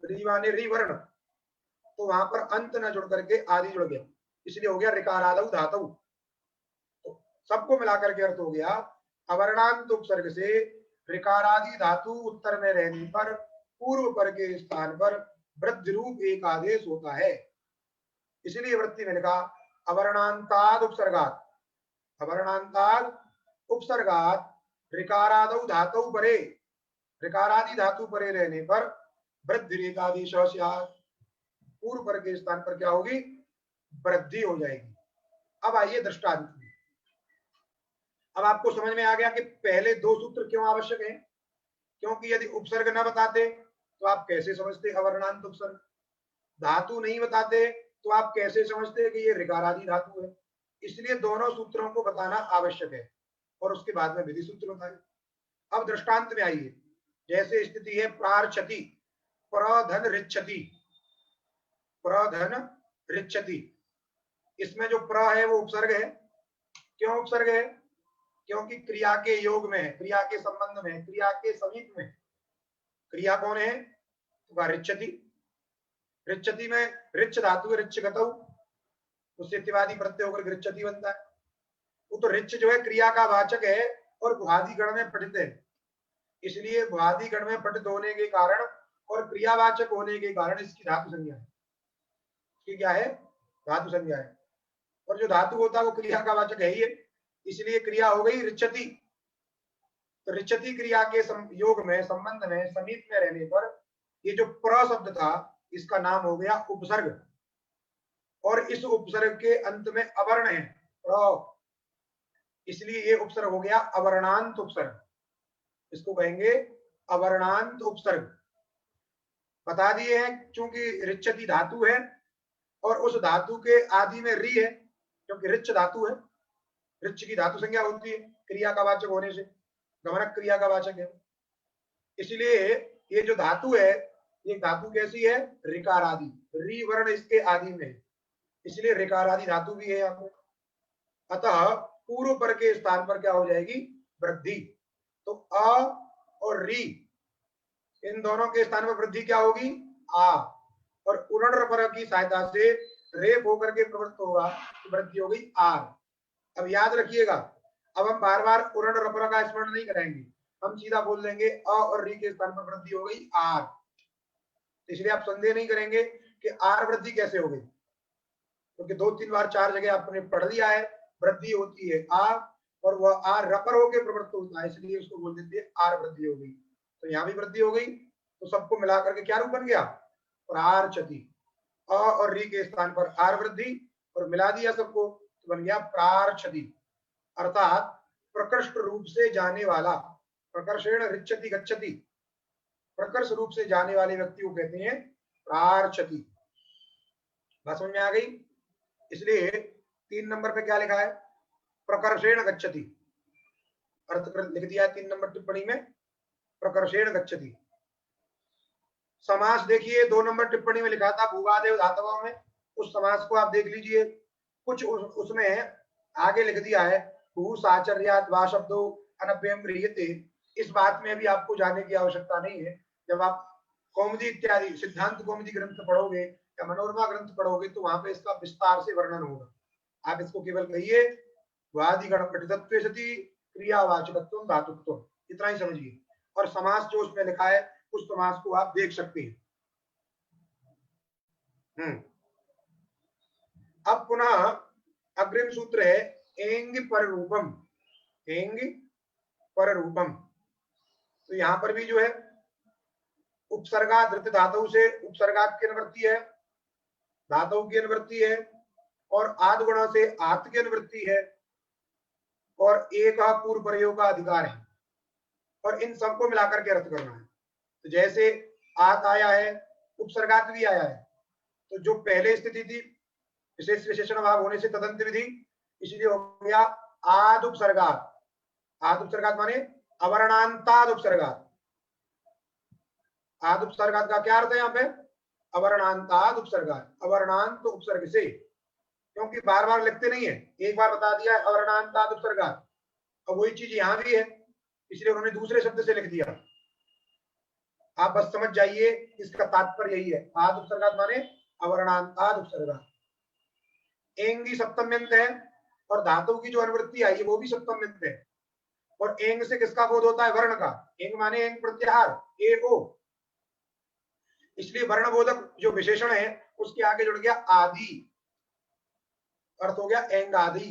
री माने री वर्ण, तो वहां पर अंत न जुड़ करके आदि जुड़ गया, इसलिए हो गया ऋकारादौ धातु। तो सबको मिलाकर के अर्थ हो गया अवर्णांत उपसर्ग से ऋकारादि धातु उत्तर में रहने पर पूर्व पर के स्थान पर वृद्धि रूप एक आदेश होता है, इसलिए वृत्ति में लिखा अवर्णांताद उपसर्गात, अवर्णांताद उपसर्गात ऋकारादौ धातु परे, ऋकारादि धातु परे रहने पर वृद्धि एकादेश, पूर्व पर के स्थान पर क्या होगी? वृद्धि हो जाएगी। अब आइए दृष्टांत में। अब आपको समझ में आ गया कि पहले दो सूत्र क्यों आवश्यक हैं, क्योंकि यदि उपसर्ग न बताते तो आप कैसे समझते अवर्णांत उपसर्ग, धातु नहीं बताते तो आप कैसे समझते कि ये ऋकारादि धातु है, इसलिए दोनों सूत्रों को बताना आवश्यक है और उसके बाद में विधि सूत्र बताए। अब दृष्टांत में आइए, जैसे स्थिति है प्रार्चति, प्रधन रिच्छति, प्रधन रिच्छति, इसमें जो प्र है वो उपसर्ग है। क्यों उपसर्ग है? क्योंकि क्रिया के योग में है, क्रिया के संबंध में, क्रिया के समीप में। क्रिया कौन है? तो रिच्छति, रिच्छति में रिच्छ धातु रिच्छ गतौ, उससे तिवादी प्रत्यय होकर रिच्छति बनता है। वो तो रिच्छ जो है क्रिया का वाचक है और भुआदि गण में पठित है, इसलिए भुआदि गण में पठित होने के कारण और क्रियावाचक होने के कारण इसकी धातु संज्ञा है। इसकी क्या है? धातु संज्ञा है। और जो धातु होता है वो क्रिया का वाचक है ही है, इसलिए क्रिया हो गई रिच्छति। तो रिच्छति क्रिया के योग में, संबंध में, समीप में रहने पर ये जो प्र शब्द था इसका नाम हो गया उपसर्ग, और इस उपसर्ग के अंत में अवर्ण है प्र, इसलिए ये उपसर्ग हो गया अवर्णांत उपसर्ग, इसको कहेंगे अवर्णांत उपसर्ग। बता दिए हैं चूंकि रिच्छति धातु है और उस धातु के आदि में री है, क्योंकि रिच्छ धातु है, रिच्छ की धातु संज्ञा होती है क्रिया का वाचक होने से, गमनक क्रिया का वाचक है, इसलिए ये जो धातु है ये धातु कैसी है? ऋकार आदि, री वर्ण इसके आदि में है, इसलिए ऋकार आदि धातु भी है यहाँ पे। अतः पूर्व पर के स्थान पर क्या हो जाएगी? वृद्धि। तो अ और री इन दोनों के स्थान पर वृद्धि क्या होगी? आ, और उरण पर की सहायता से रेप होकर के प्रवृत्त होगा तो वृद्धि हो गई आर। अब याद रखिएगा, अब हम बार बार उरण रपर का स्मरण नहीं कराएंगे, हम सीधा बोल देंगे अ और री के स्थान पर वृद्धि हो गई आर, इसलिए आप संदेह नहीं करेंगे कि आर वृद्धि कैसे हो गई, क्योंकि दो तीन बार चार जगह आपने पढ़ लिया है वृद्धि होती है आ, और वह आर रपर होकर प्रवृत्त होता है, इसलिए उसको बोल देते हैं आर वृद्धि हो गई। तो यहाँ भी वृद्धि हो गई, तो सबको मिलाकर के क्या रूप बन गया? प्रार्चति। अ और री के स्थान पर आर वृद्धि और मिला दिया सबको तो बन गया प्रार्चति, अर्थात प्रकृष्ट रूप से जाने वाला, प्रकर्षेण रिच्छति गच्छति, प्रकर्ष रूप से जाने वाले व्यक्ति को कहते हैं प्रार्चति। बात समझ में आ गई? इसलिए 3 नंबर पे क्या लिखा है? प्रकर्षेण गच्छति, अर्थ लिख दिया है 3 नंबर टिप्पणी में, प्रकर्षेण गच्छति। समास देखिए 2 नंबर टिप्पणी में लिखा था भूवादेव धातवों में, उस समास को आप देख लीजिए, कुछ उसमें आगे लिख दिया है भू साचर्यात् वा शब्दो अनभ्यम गृह्यते। इस बात में भी आपको जाने की आवश्यकता नहीं है, जब आप कौमुदी इत्यादि सिद्धांत कौमुदी ग्रंथ पढ़ोगे या मनोरमा ग्रंथ पढ़ोगे तो वहां पे इसका विस्तार से वर्णन होगा। आप इसको केवल कहिए वादिगण पठितत्वे सति क्रियावाचकत्व धातुत्व, इतना ही समझिए। और समास जो उसमें लिखा है उस समास को आप देख सकते हैं। अब पुनः अग्रिम सूत्र है एंग पर रूपम। एंग पर रूपम, तो यहां पर भी जो है उपसर्गा धृत धातु से उपसर्गा की अनुवृत्ति है, धातु की अनुवृत्ति है, और आद गुणा से आत की अनुवृत्ति है, और एक पूर्व प्रयोग का अधिकार है, और इन सबको मिलाकर के अर्थ करना है। तो जैसे आत आया है, उपसर्गात भी आया है, तो जो पहले स्थिति थी विशेष विशेषण भाव होने से तदंत विधि, इसलिए हो गया आद उपसर्गात। आद उपसर्गात माने अवर्णांताद उपसर्गात। आद उपसर्गात का क्या अर्थ है यहाँ पे? अवर्णांताद उपसर्गात, अवर्णांत उपसर्ग से, क्योंकि बार बार लिखते नहीं है, एक बार बता दिया है अवर्णांताद उपसर्गात, अब वही चीज यहां भी है, इसलिए उन्होंने दूसरे शब्द से लिख दिया। आप बस समझ जाइए, इसका तात्पर्य यही है, आद उपसर्गात माने अवर्णांताद उपसर्गात। एंगी सप्तम्यंत है, और धातु की जो अनुवृत्ति आई है वो भी सप्तम्यंत है, और एंग से किसका बोध होता है? वर्ण का। एंग माने एंग प्रत्याहार, ए ओ, इसलिए वर्ण बोधक जो विशेषण है उसके आगे जुड़ गया आदि, अर्थ हो गया एंग आदि।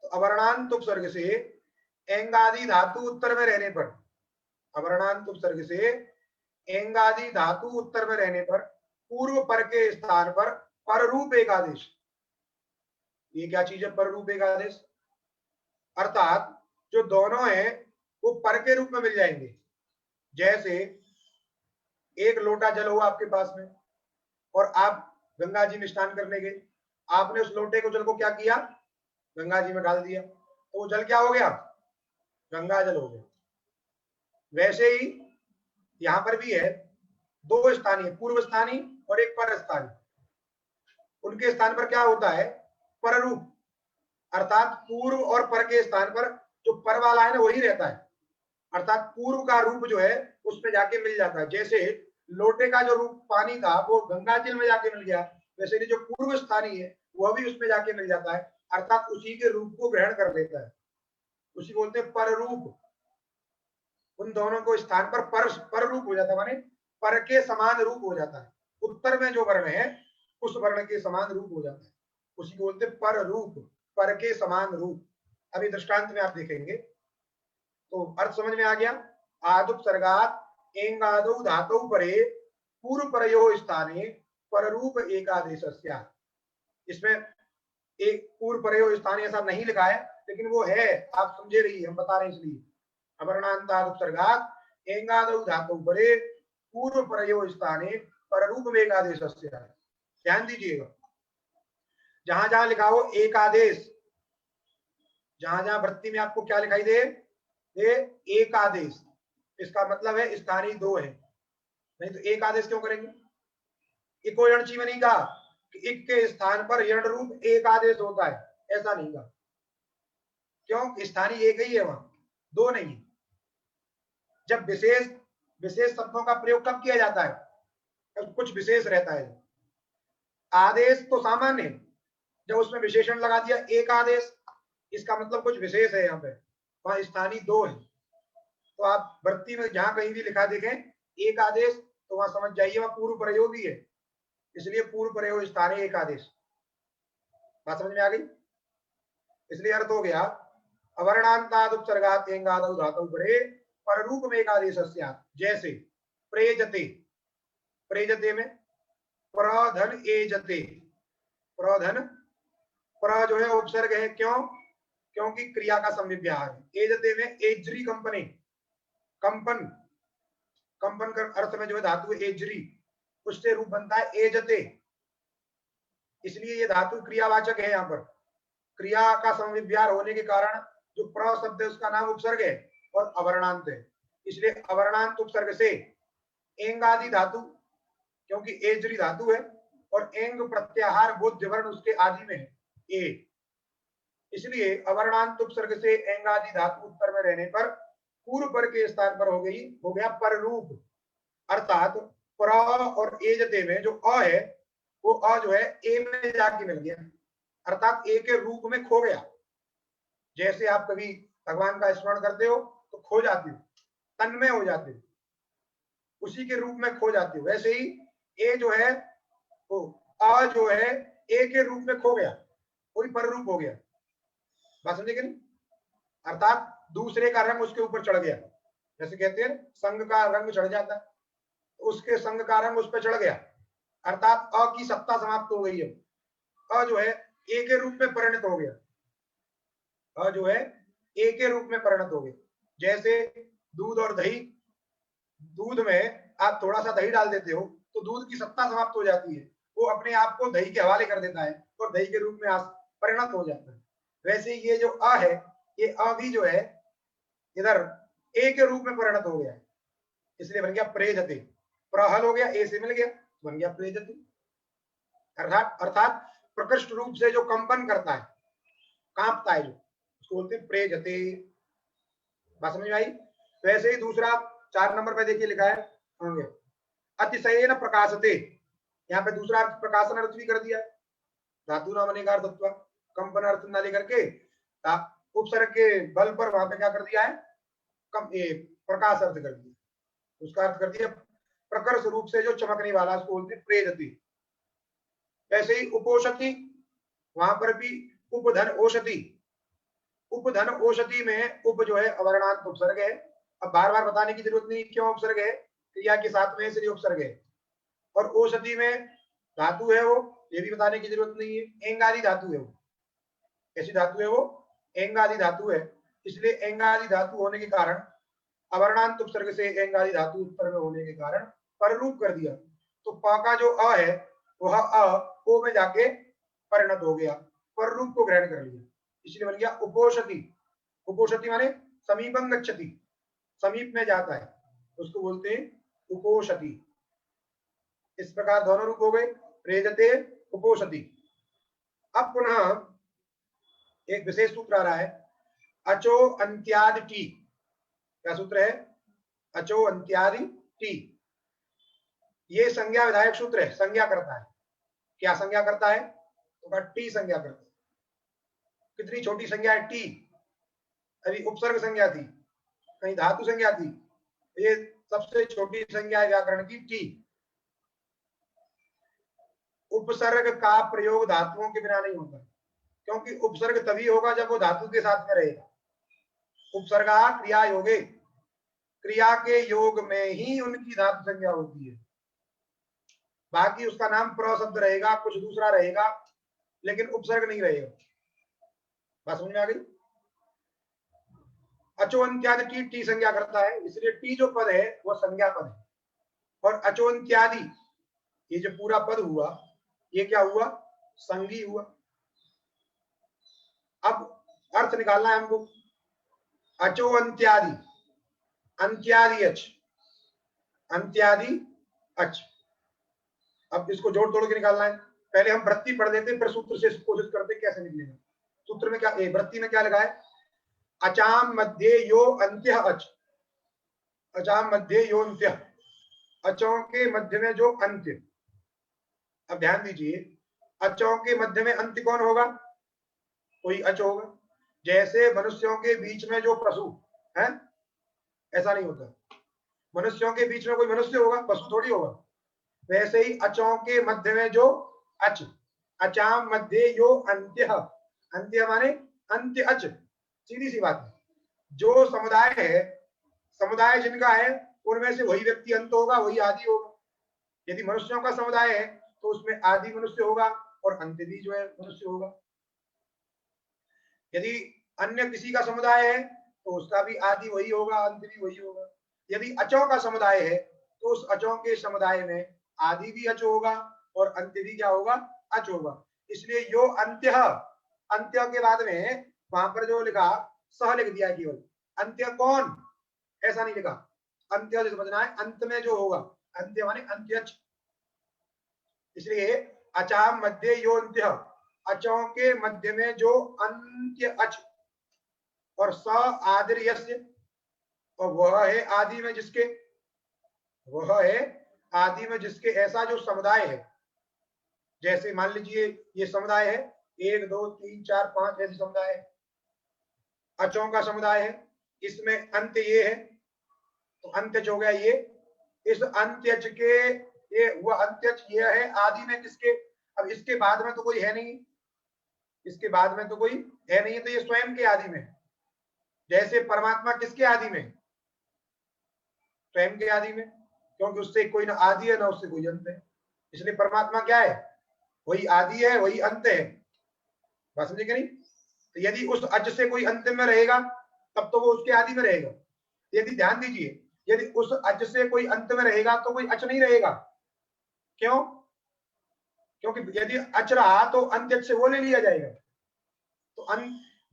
तो अवर्णांत उपसर्ग से एंग आदि धातु उत्तर में रहने पर, अवर्णांत उपसर्ग से एंग आदि धातु उत्तर में रहने पर पूर्व पर के स्थान पर पररूप एक आदेश। ये क्या चीज है पररूप एक आदेश? अर्थात जो दोनों हैं वो पर के रूप में मिल जाएंगे। जैसे एक लोटा जल हुआ आपके पास में, और आप गंगा जी में स्नान करने गए, आपने उस लोटे को जल को क्या किया? गंगा जी में डाल दिया, तो वो जल क्या हो गया? गंगा जल हो गया। वैसे ही यहां पर भी है, दो स्थानीय, पूर्व स्थानीय और एक पर स्थानीय, उनके स्थान पर क्या होता है? पररूप, अर्थात पूर्व और पर के स्थान पर जो पर वाला है ना वही रहता है, अर्थात पूर्व का रूप जो है उसमें जाके मिल जाता है। जैसे लोटे का जो रूप पानी था वो गंगा जल में जाके मिल गया, वैसे ही जो पूर्व स्थानीय है वह भी उसमें जाके मिल जाता है, अर्थात उसी के रूप को ग्रहण कर लेता है, उसी बोलते हैं पर रूप। उन दोनों को स्थान पर पर रूप हो जाता है, माने पर के समान रूप हो जाता है। उत्तर में जो वर्ण है उस वर्ण के समान रूप हो जाता है, उसी को बोलते पर रूप, पर के समान रूप। अभी दृष्टांत में आप देखेंगे तो अर्थ समझ में आ गया। आदुपसर्गात एंगादौ धातौ परे पूर्व परयो स्थाने पररूप एकादेशस्य। इसमें एक पूर्व परयो स्थाने ऐसा नहीं लिखा है, लेकिन वो है, आप समझे रही, हम बता रहे हैं इसलिए। अवर्णांतादुपसर्गात एंगादौ धातौ परे पूर्व परयो स्थाने पररूप एकादेशस्य। ध्यान दीजिएगा, जहां जहां लिखा हो एक आदेश, जहां जहां वृत्ति में आपको क्या लिखाई दे, ये एक आदेश, इसका मतलब है स्थानीय दो है, नहीं तो एक आदेश क्यों करेंगे? इको यणची में नहीं कहा कि इक के स्थान पर यण रूप एक आदेश होता है, ऐसा नहीं कहा। क्यों? स्थानीय एक ही है, वहां दो नहीं। जब विशेष विशेष शब्दों का प्रयोग कब किया जाता है? जब कुछ विशेष रहता है। आदेश तो सामान्य है, जब उसमें विशेषण लगा दिया एक आदेश, इसका मतलब कुछ विशेष है, यहाँ पे वहां स्थानीय दो है। तो आप वृत्ति में जहां कहीं भी लिखा देखें एक आदेश, तो वहां समझ जाइए वहां पूर्व प्रयोग ही है, इसलिए पूर्व प्रयोग स्थानीय एक आदेश। बात समझ में आ गई? इसलिए अर्थ हो गया अवर्णांताद उपसर्गात एंगादौ धातौ परे पररूप में एक आदेश। जैसे प्रेजते, प्रेजते में प्रधन एजते, प्रधन, प्र जो है उपसर्ग है, क्यों? क्योंकि क्रिया का संविभ्याह है। एजते में एज्री कंपनी, कंपन, कंपन कर अर्थ में जो है धातु एज्री, उससे रूप बनता है एजते, इसलिए ये धातु क्रियावाचक है। यहाँ पर क्रिया का संविभ्याह होने के कारण जो प्र शब्द है उसका नाम उपसर्ग है और अवर्णांत है, इसलिए अवर्णांत उपसर्ग से एंग आदि धातु, क्योंकि एज्री धातु है और एंग प्रत्याहार बोध्य वर्ण उसके आदि में है ए, इसलिए अवर्णांत उपसर्ग से एंग आदि धातु उत्तर में रहने पर पूर्व पर के स्थान पर हो गया पर रूप, अर्थात प्र और एजते में जो अ है वो अ जो है ए में जाके मिल गया, अर्थात ए के रूप में खो गया। जैसे आप कभी भगवान का स्मरण करते हो तो खो जाते हो, तन्मय हो जाते हो, उसी के रूप में खो जाते हो। वैसे ही ए जो है वो आ जो है ए के रूप में खो गया, कोई पर रूप हो गया। बात समझे कि नहीं? अर्थात दूसरे का रंग उसके ऊपर चढ़ गया, जैसे कहते हैं संग का रंग चढ़ जाता है, उसके संग का रंग उस पर चढ़ गया, अर्थात अ की सत्ता समाप्त हो गई है। अ जो है ए के रूप में परिणत हो गया, अ जो है ए के रूप में परिणत हो गया। जैसे दूध और दही, दूध में आप थोड़ा सा दही डाल देते हो तो दूध की सत्ता समाप्त हो जाती है, वो अपने आप को दही के हवाले कर देता है और दही के रूप में परिणत हो जाता है। वैसे ये जो अ है, ये अ भी जो है इधर ए के रूप में परिणत हो गया है, इसलिए बन गया प्रेजते। प्रहल हो गया, ए से मिल गया, बन गया प्रेजते। अर्थात प्रकृष्ट रूप से जो कंपन करता है, कांपता है, जो उसको बोलते हैं प्रेजते। बात समझ में आई? वैसे ही दूसरा 4 नंबर पे देखिए लिखा है होंगे अतिशयेन प्रकाशते, यहाँ पे दूसरा अर्थ प्रकाशन अर्थ भी कर दिया, धातु नाम अनेकार्थत्व कंपन अर्थ न लेकर के उपसर्ग के बल पर वहां पे क्या कर दिया है, प्रकाश अर्थ कर दिया, उसका अर्थ कर दिया प्रकर्ष रूप से जो चमकने वाला, उसको बोलते हैं प्रेजति। वैसे ही उपोषति, वहां पर भी उपधन औषधि, उपधन औषधि में उप जो है अवर्णांत उपसर्ग है। अब बार बार बताने की जरूरत नहीं क्यों उपसर्ग है, क्रिया के साथ में इसलिए उपसर्ग है। और औषधि में धातु है वो, ये भी बताने की जरूरत नहीं है, एंगादि धातु है वो। कैसी धातु है वो? एंगादि धातु है, इसलिए एंगादि धातु होने के कारण अवर्णांत उपसर्ग से एंगादि धातु उत्तर में होने के कारण पर रूप कर दिया। तो प का जो अ है वह अ ओ में जाके परिणत हो गया, पर रूप को ग्रहण कर लिया, इसलिए बन गया उपोषति। उपोषति माने समीपम गच्छति, समीप में जाता है, उसको बोलते हैं उपोषति। इस प्रकार दोनों रूप हो गए, प्रेजते, उपोषति। अब पुनः एक विशेष सूत्र आ रहा है, अचो अंत्यादि टी। क्या सूत्र है? अचो अंत्यादि टी। ये संज्ञा विधायक सूत्र है, संज्ञा करता है। क्या संज्ञा करता है? तो टी संज्ञा करता है। कितनी छोटी संज्ञा है टी, अभी उपसर्ग संज्ञा थी, कहीं धातु संज्ञा थी, ये सबसे छोटी संज्ञा है व्याकरण की टी। उपसर्ग का प्रयोग धातुओं के बिना नहीं होता, क्योंकि उपसर्ग तभी होगा जब वो धातु के साथ में रहेगा। उपसर्गा क्रिया योगे, क्रिया के योग में ही उनकी धातु संज्ञा होती है, बाकी उसका नाम प्र शब्द रहेगा, कुछ दूसरा रहेगा, लेकिन उपसर्ग नहीं रहेगा। बात समझ में आ गई? अचोन्त्यादि टी, टी संज्ञा करता है, इसलिए टी जो पद है वो संज्ञा पद है। और अचोन्त्यादि, ये जो पूरा पद हुआ, ये क्या हुआ? संज्ञी हुआ। अब अर्थ निकालना है हमको। अचो अंत्यादि, अंत्यादि अच, अंत्यादि अच। अब इसको जोड़ तोड़ के निकालना है। पहले हम वृत्ति पढ़ लेते, फिर सूत्र से कोशिश करते कैसे निकलेगा। सूत्र में क्या, वृत्ति में क्या लगा है? अचाम मध्य यो अंत्य अच, अचाम मध्य यो अंत्य, अचों के मध्य में जो अंत्य। अब ध्यान दीजिए, अचों के मध्य में अंत्य कौन होगा? कोई अच होगा। जैसे मनुष्यों के बीच में जो पशु है, ऐसा नहीं होता, मनुष्यों के बीच में कोई मनुष्य होगा, पशु थोड़ी होगा। वैसे ही अचों के मध्य में जो अच, अचाम मध्य यो अंत्य, अंत्य माने अंत्य अच। सीधी सी बात है, जो समुदाय है, समुदाय जिनका है उनमें से वही व्यक्ति अंत होगा, वही आदि होगा। यदि मनुष्यों का समुदाय है तो उसमें आदि मनुष्य होगा और अंत भी जो है मनुष्य होगा। यदि अन्य किसी का समुदाय है तो उसका भी आदि वही होगा, अंत भी वही होगा। यदि अचों का समुदाय है तो उस अचों के समुदाय में आदि भी अच होगा और अंत भी क्या होगा? अच होगा। इसलिए यो अंत्य, अंत्य के बाद में वहां पर जो लिखा सह लिख दिया केवल, अंत्य कौन ऐसा नहीं लिखा। अंत्य जो समझना है, अंत में जो होगा, अंत्य माने अंत्यच। इसलिए अचाम मध्य यो अंत्य, अचों के मध्य में जो अंत्य अच, और स आदिर यस्य, और वह है आदि में जिसके, वह है आदि में जिसके ऐसा जो समुदाय है। जैसे मान लीजिए ये समुदाय है 1 2 3 4 5 ऐसे समुदाय है, अचों का समुदाय है, इसमें अंत ये है, तो अंत्यज हो गया ये। इस अंत्यज के ये हुआ अंत्यज, ये है आदि में किसके? अब इसके बाद में तो कोई है नहीं, इसके बाद में तो कोई है नहीं, तो ये स्वयं के आदि में। जैसे परमात्मा किसके आदि में? स्वयं के आदि में, क्योंकि उससे कोई ना आदि है ना उससे कोई अंत है। इसलिए परमात्मा क्या है? वही आदि है, वही अंत है। बात समझे कि नहीं? तो यदि उस अज से कोई अंत में रहेगा तब तो वो उसके आदि में रहेगा। यदि ध्यान दीजिए, यदि उस अज से कोई अंत में रहेगा तो कोई अच नहीं रहेगा। क्यों? क्योंकि यदि अच रहा तो अंत्य से वो ले लिया जाएगा। तो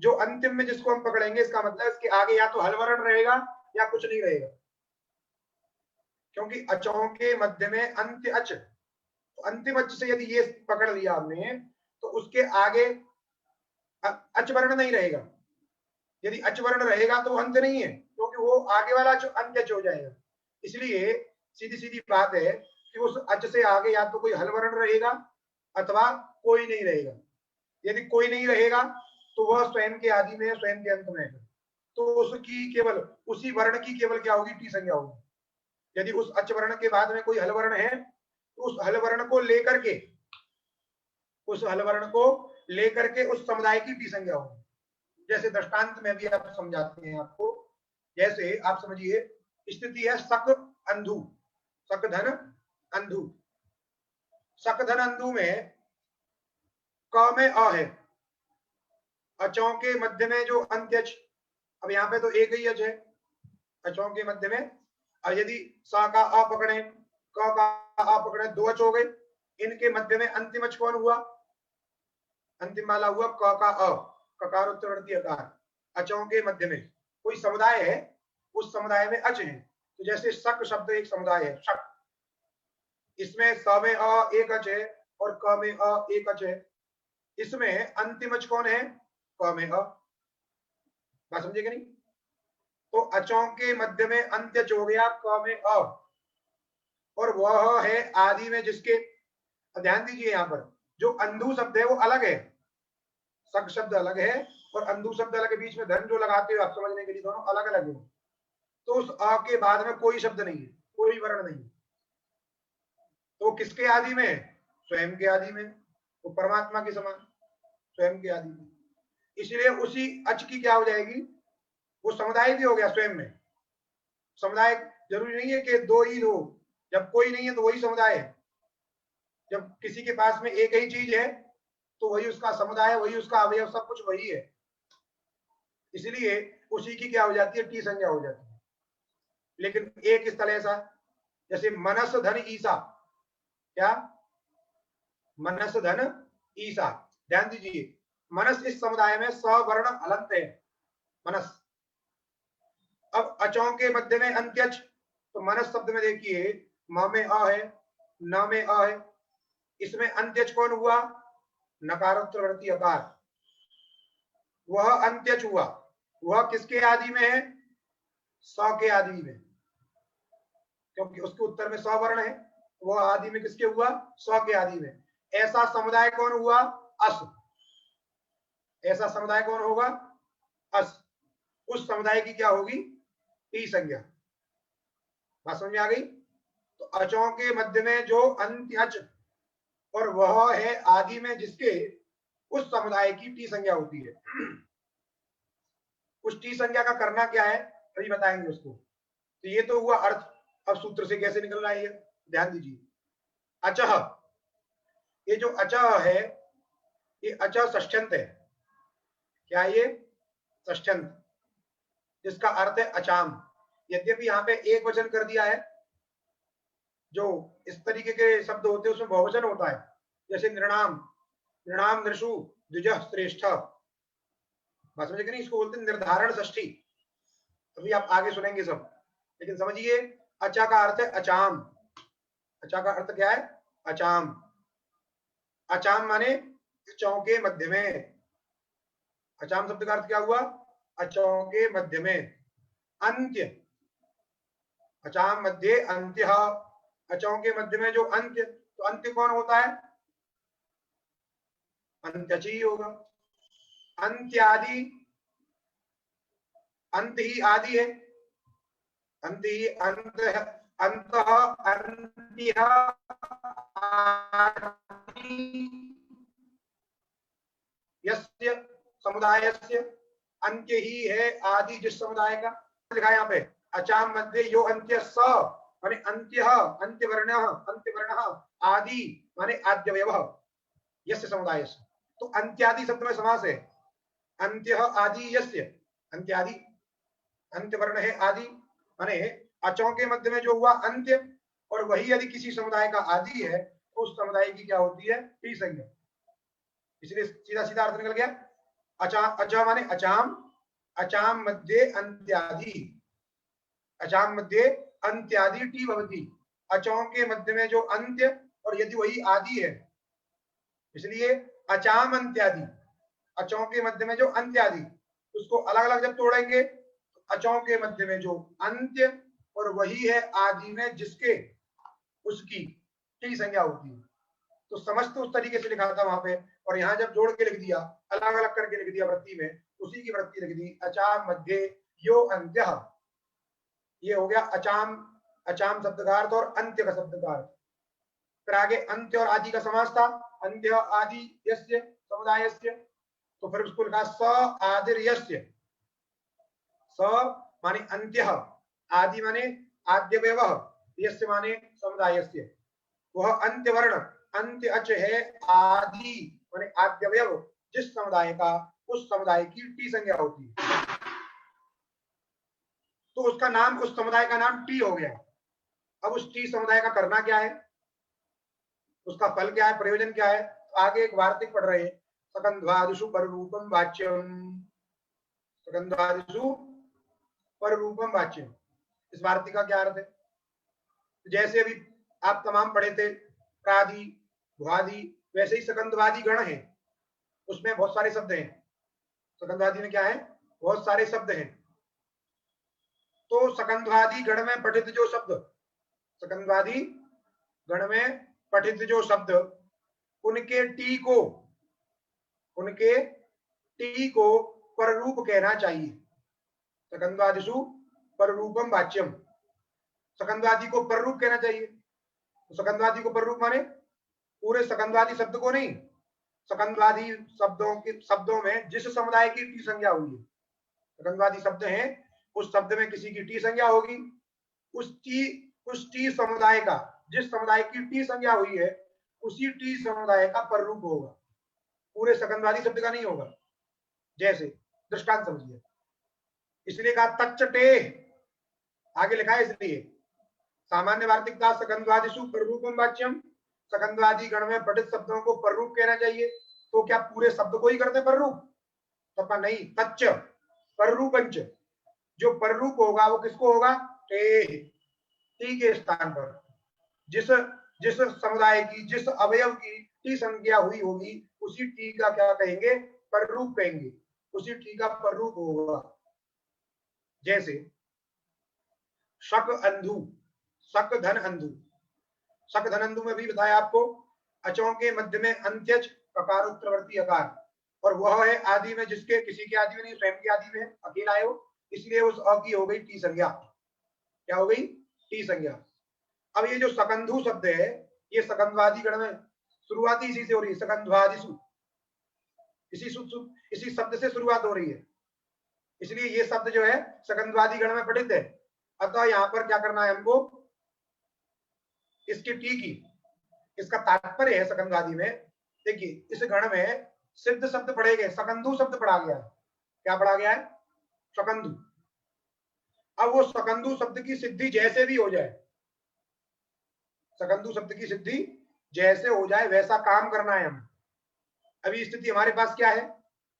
जो अंतिम में जिसको हम पकड़ेंगे, इसका मतलब इसके आगे या तो हलवरण रहेगा या कुछ नहीं रहेगा, क्योंकि अचों के मध्य में अंत्य अच। तो अंतिम अच से यदि ये पकड़ लिया हमने तो उसके आगे अच वर्ण नहीं रहेगा। यदि अच वर्ण रहेगा तो वो अंत नहीं है, क्योंकि वो आगे वाला जो अंत्य हो जाएगा। इसलिए सीधी सीधी बात है कि उस अच से आगे या तो कोई हल वर्ण रहेगा अथवा कोई नहीं रहेगा। यदि कोई नहीं रहेगा तो वह स्वयं के आदि में है, स्वयं के अंत में है। तो उसकी केवल उसी वर्ण की केवल क्या होगी? टी संज्ञा होगी। यदि उस अच वर्ण के बाद में कोई हल वर्ण है तो उस हल वर्ण को लेकर के, उस हल वर्ण को लेकर के उस समुदाय की टी संज्ञा होगी। जैसे दृष्टांत में भी आप समझाते हैं आपको। जैसे आप समझिए, स्थिति है सक अंधु, सक धन अंधु। सक धन अंधु में क में अ है, अचों के मध्य में जो अंत्यज, अब यहाँ पे तो एक ही अच है अचों के मध्य में। और यदि सा का अ पकड़े, क का अ पकड़े, दो अच हो गए। इनके मध्य में अंतिम अच कौन हुआ? अंतिम वाला हुआ क का अ, ककार उत्तरवर्ती अकार। अचों के मध्य में कोई समुदाय है, उस समुदाय में अच है। तो जैसे शक शब्द एक समुदाय है, शक, इसमें स में अ एक अच है और क में अ एक अच है। इसमें अंतिम अच कौन है? क में अ। बात समझे कि नहीं? तो अचों के मध्य में अंत्यच हो गया क में अ, और वह है आदि में जिसके। ध्यान दीजिए, यहां पर जो अंधु शब्द है वो अलग है, सक शब्द अलग है और अंधु शब्द अलग है। बीच में धन जो लगाते हो आप समझने के लिए, दोनों अलग अलग है। तो उस अ के बाद में कोई शब्द नहीं है, कोई वर्ण नहीं है। तो किसके आदि में? स्वयं के आदि में। तो परमात्मा के समान स्वयं के आदि में। इसलिए उसी अच की क्या हो जाएगी? वो समुदाय भी हो गया स्वयं में। समुदाय जरूरी नहीं है कि दो ही हो, जब कोई नहीं है तो वही समुदाय है। जब किसी के पास में एक ही चीज है तो वही उसका समुदाय, वही उसका अवयव, सब कुछ वही है। इसलिए उसी की क्या हो जाती है? टी संज्ञा हो जाती है। लेकिन एक स्थल ऐसा, जैसे मनस धन ईसा, क्या? मनस धन ईसा। ध्यान दीजिए, मनस इस समुदाय में सवर्ण हलंत है, मनस। अब अचों के मध्य में अंत्यच, तो मनस शब्द में देखिए म में अ है, न में अ है। इसमें अंत्यच कौन हुआ? नकारोत्तरवर्ती अकार। वह अंत्यच हुआ। वह किसके आदि में है? स के आदि में, क्योंकि उसके उत्तर में स वर्ण है। वह आदि में किसके हुआ? स के आदि में। ऐसा समुदाय कौन हुआ? अस। ऐसा समुदाय कौन होगा? अस। उस समुदाय की क्या होगी? टी संज्ञा। बात समझ में आ गई? तो अचों के मध्य में जो अंत्यच और वह है आदि में जिसके, उस समुदाय की टी संज्ञा होती है। उस टी संज्ञा का करना क्या है अभी बताएंगे उसको। तो ये तो हुआ अर्थ। अब सूत्र से कैसे निकल रहा है ये ध्यान दीजिए। अचह, ये जो अचह है ये अचह षष्ठ्यंत है। क्या ये? षष्ठ्यंत, जिसका अर्थ है अचाम। यद्यपि यहाँ पे एक वचन कर दिया है, जो इस तरीके के शब्द होते हैं उसमें बहुवचन होता है। जैसे नृणाम, नृणाम नृषु द्विजः श्रेष्ठ। बात समझे कि नहीं? इसको बोलते हैं निर्धारण षष्ठी। अभी आप आगे सुनेंगे सब, लेकिन समझिए अचा का अर्थ है अचाम। अचा का अर्थ क्या है? अचाम। अचाम माने अचों के मध्य में। अचाम शब्द का अर्थ क्या हुआ? अचों के मध्य में। अंत्य, अचाम मध्य अंत्य, अचों के मध्य में जो अंत्य, तो अंत्य कौन होता है? अंत्यची ही होगा। अंत्य आदि, अंत ही आदि है। अंति अंत अंतः अंत्यः यस्य समुदायस्य, अंत्य ही है आदि जिस समुदाय का। लिखा है यहाँ पे अचाम मध्य यो अंत्य स माने अंत्य, अंत्यवर्ण आदि माने आद्यवयव यस्य समुदाय से। तो अंत्यादि शब्द में समास है। अंत्य आदि यस्य, अंत्यादि, अंत्यवर्ण है आदि माने अचों के मध्य में जो हुआ अंत्य, और वही यदि किसी समुदाय का आदि है तो उस समुदाय की क्या होती है? टी संज्ञा। इसलिए सीधा सीधा अर्थ निकल गया। अचा अचा माने अचाम, अचाम मध्य अंत्यादि, अचाम मध्य अंत्यादि टी भवती। अचों के मध्य में जो अंत्य और यदि वही आदि है, इसलिए अचाम अंत्यादि, अचों के मध्य में जो अंत्यादि, उसको अलग अलग जब तोड़ेंगे तो अचों के मध्य में जो अंत्य और वही है आदि में जिसके, उसकी टी संज्ञा होती है। तो समझ तो उस तरीके से लिखा था वहां पे, और यहाँ जब जोड़ के लिख दिया, अलग अलग करके लिख दिया वृत्ति में, उसी की वृत्ति लिख दी अचाम मध्य यो अंत्य। ये हो गया अचाम, अचाम शब्द का अर्थ और अंत्य का शब्द का अर्थ। फिर आगे अंत्य और आदि का समास था, अंत्य आदि यस्य समुदायस्य, तो फिर उसको लिखा स आदिर यस्य। स माने अंत्य, आदि माने आद्यवयव, यस्य माने समुदायस्य। वह अंत्य वर्ण, अंत्य अच है आदि माने आद्यवयव जिस समुदाय का, उस समुदाय की टी संज्ञा होती है। तो उसका नाम, उस समुदाय का नाम टी हो गया। अब उस टी समुदाय का करना क्या है, उसका फल क्या है, प्रयोजन क्या है? तो आगे एक वार्तिक पढ़ रहे हैं, सकंध्वादिषु पररूपम वाच्यम, सकंध्वादिषु पररूपम वाच्यम। इस वार्तिक का क्या अर्थ है? जैसे अभी आप तमाम पढ़े थे प्रादि भुआदि, वैसे ही सकंधवादी गण है, उसमें बहुत सारे शब्द हैं। सकंधवादी में क्या है? बहुत सारे शब्द हैं। तो सकंधवादी गण में पठित जो शब्द, सकंधवादी गण में पठित जो शब्द, उनके टी को, उनके टी को पररूप कहना चाहिए। सकंधवादिषु पररूपम वाच्यम, सकंधवादी को पररूप कहना चाहिए। तो सकंधवादी को पररूप माने पूरे सकंधवादी शब्द को नहीं, सकंधवादी शब्दों में जिस समुदाय की टी संज्ञा हुई है, सकंधवादी शब्द हैं, उस शब्द में किसी की टी संज्ञा होगी, उस टी समुदाय का, जिस समुदाय की टी संज्ञा हुई है, उसी टी समुदाय का पररूप होगा, पूरे सकंधवादी शब्द का नहीं होगा। जैसे दृष्टांत समझिए, इसलिए कहा तच्चटे, आगे लिखा है इसलिए सामान्य वार्तिकता सकंधवादिषु पररूपम वाच्यम, सकंधवादी गण में पठित शब्दों को पररूप कहना चाहिए। तो क्या पूरे शब्द को ही करते पररूप? तो नहीं, तच्च पररूपंच, जो पररूप होगा वो किसको होगा? टी के स्थान पर जिस जिस समुदाय की, जिस अवयव की टी संज्ञा हुई होगी, उसी टी का क्या कहेंगे? पररूप कहेंगे, उसी टी का पररूप होगा। जैसे शक अंधु, शक धन अंधु, शक धन अंधु में भी बताया आपको, अचों के मध्य में अंत्यज ककार उत्तरवर्ती अकार, और वह है आदि में जिसके, किसी के आदि में नहीं, स्वयं के आदि में अकेला है वो, इसलिए उस अ की हो गई टी संज्ञा। क्या हो गई? टी संज्ञा। अब ये जो सकंधु शब्द है, ये सकंधवादी गण में शुरुआती इसी से हो रही है, सकंधवादिषु, इसी शब्द से शुरुआत हो रही है, इसलिए ये शब्द जो है सकंधवादी गण में पठित है। अतः यहाँ पर क्या करना है हमको? इसकी टी की, इसका तात्पर्य है सकंधवादी में, देखिए इस गण में सिद्ध शब्द पढ़े गए, सकंधु शब्द पढ़ा गया है। क्या पढ़ा गया है? सकंधु। अब वो सकंधु शब्द की सिद्धि जैसे भी हो जाए, सकंधु शब्द की सिद्धि जैसे हो जाए वैसा काम करना है हमें। अभी स्थिति हमारे पास क्या है?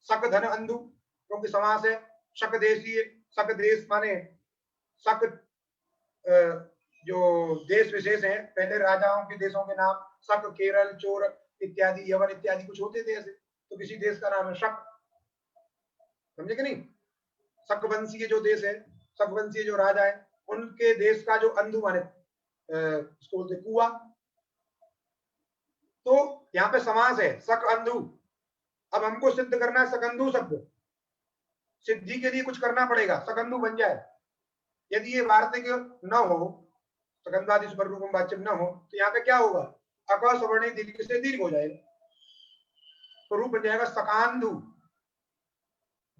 शक धन अंधु, क्योंकि समास है। शक देशीय, शक देश माने शक जो देश विशेष है, पहले राजाओं के देशों के नाम, शक केरल, चोर इत्यादि, यवन इत्यादि कुछ होते थे ऐसे, तो किसी देश का नाम है शक, समझे कि नहीं? शकवंशीय जो देश है, शकवंशीय जो राजा है, उनके देश का जो अंधु माने उसको बोलते कुआ। तो यहाँ पे समास है शक अंधु। अब हमको सिद्ध करना है सकंधु शब्द, सिद्धि के लिए कुछ करना पड़ेगा, सकंधु बन जाए। यदि ये वार्तिक न हो, सकंदवादी सुपररूपम वाच्यम न हो, तो यहाँ पे क्या होगा, अक सवर्णी दीर्घ से दीर्घ हो जाएगा, तो रूप बन जाएगा सकांधु।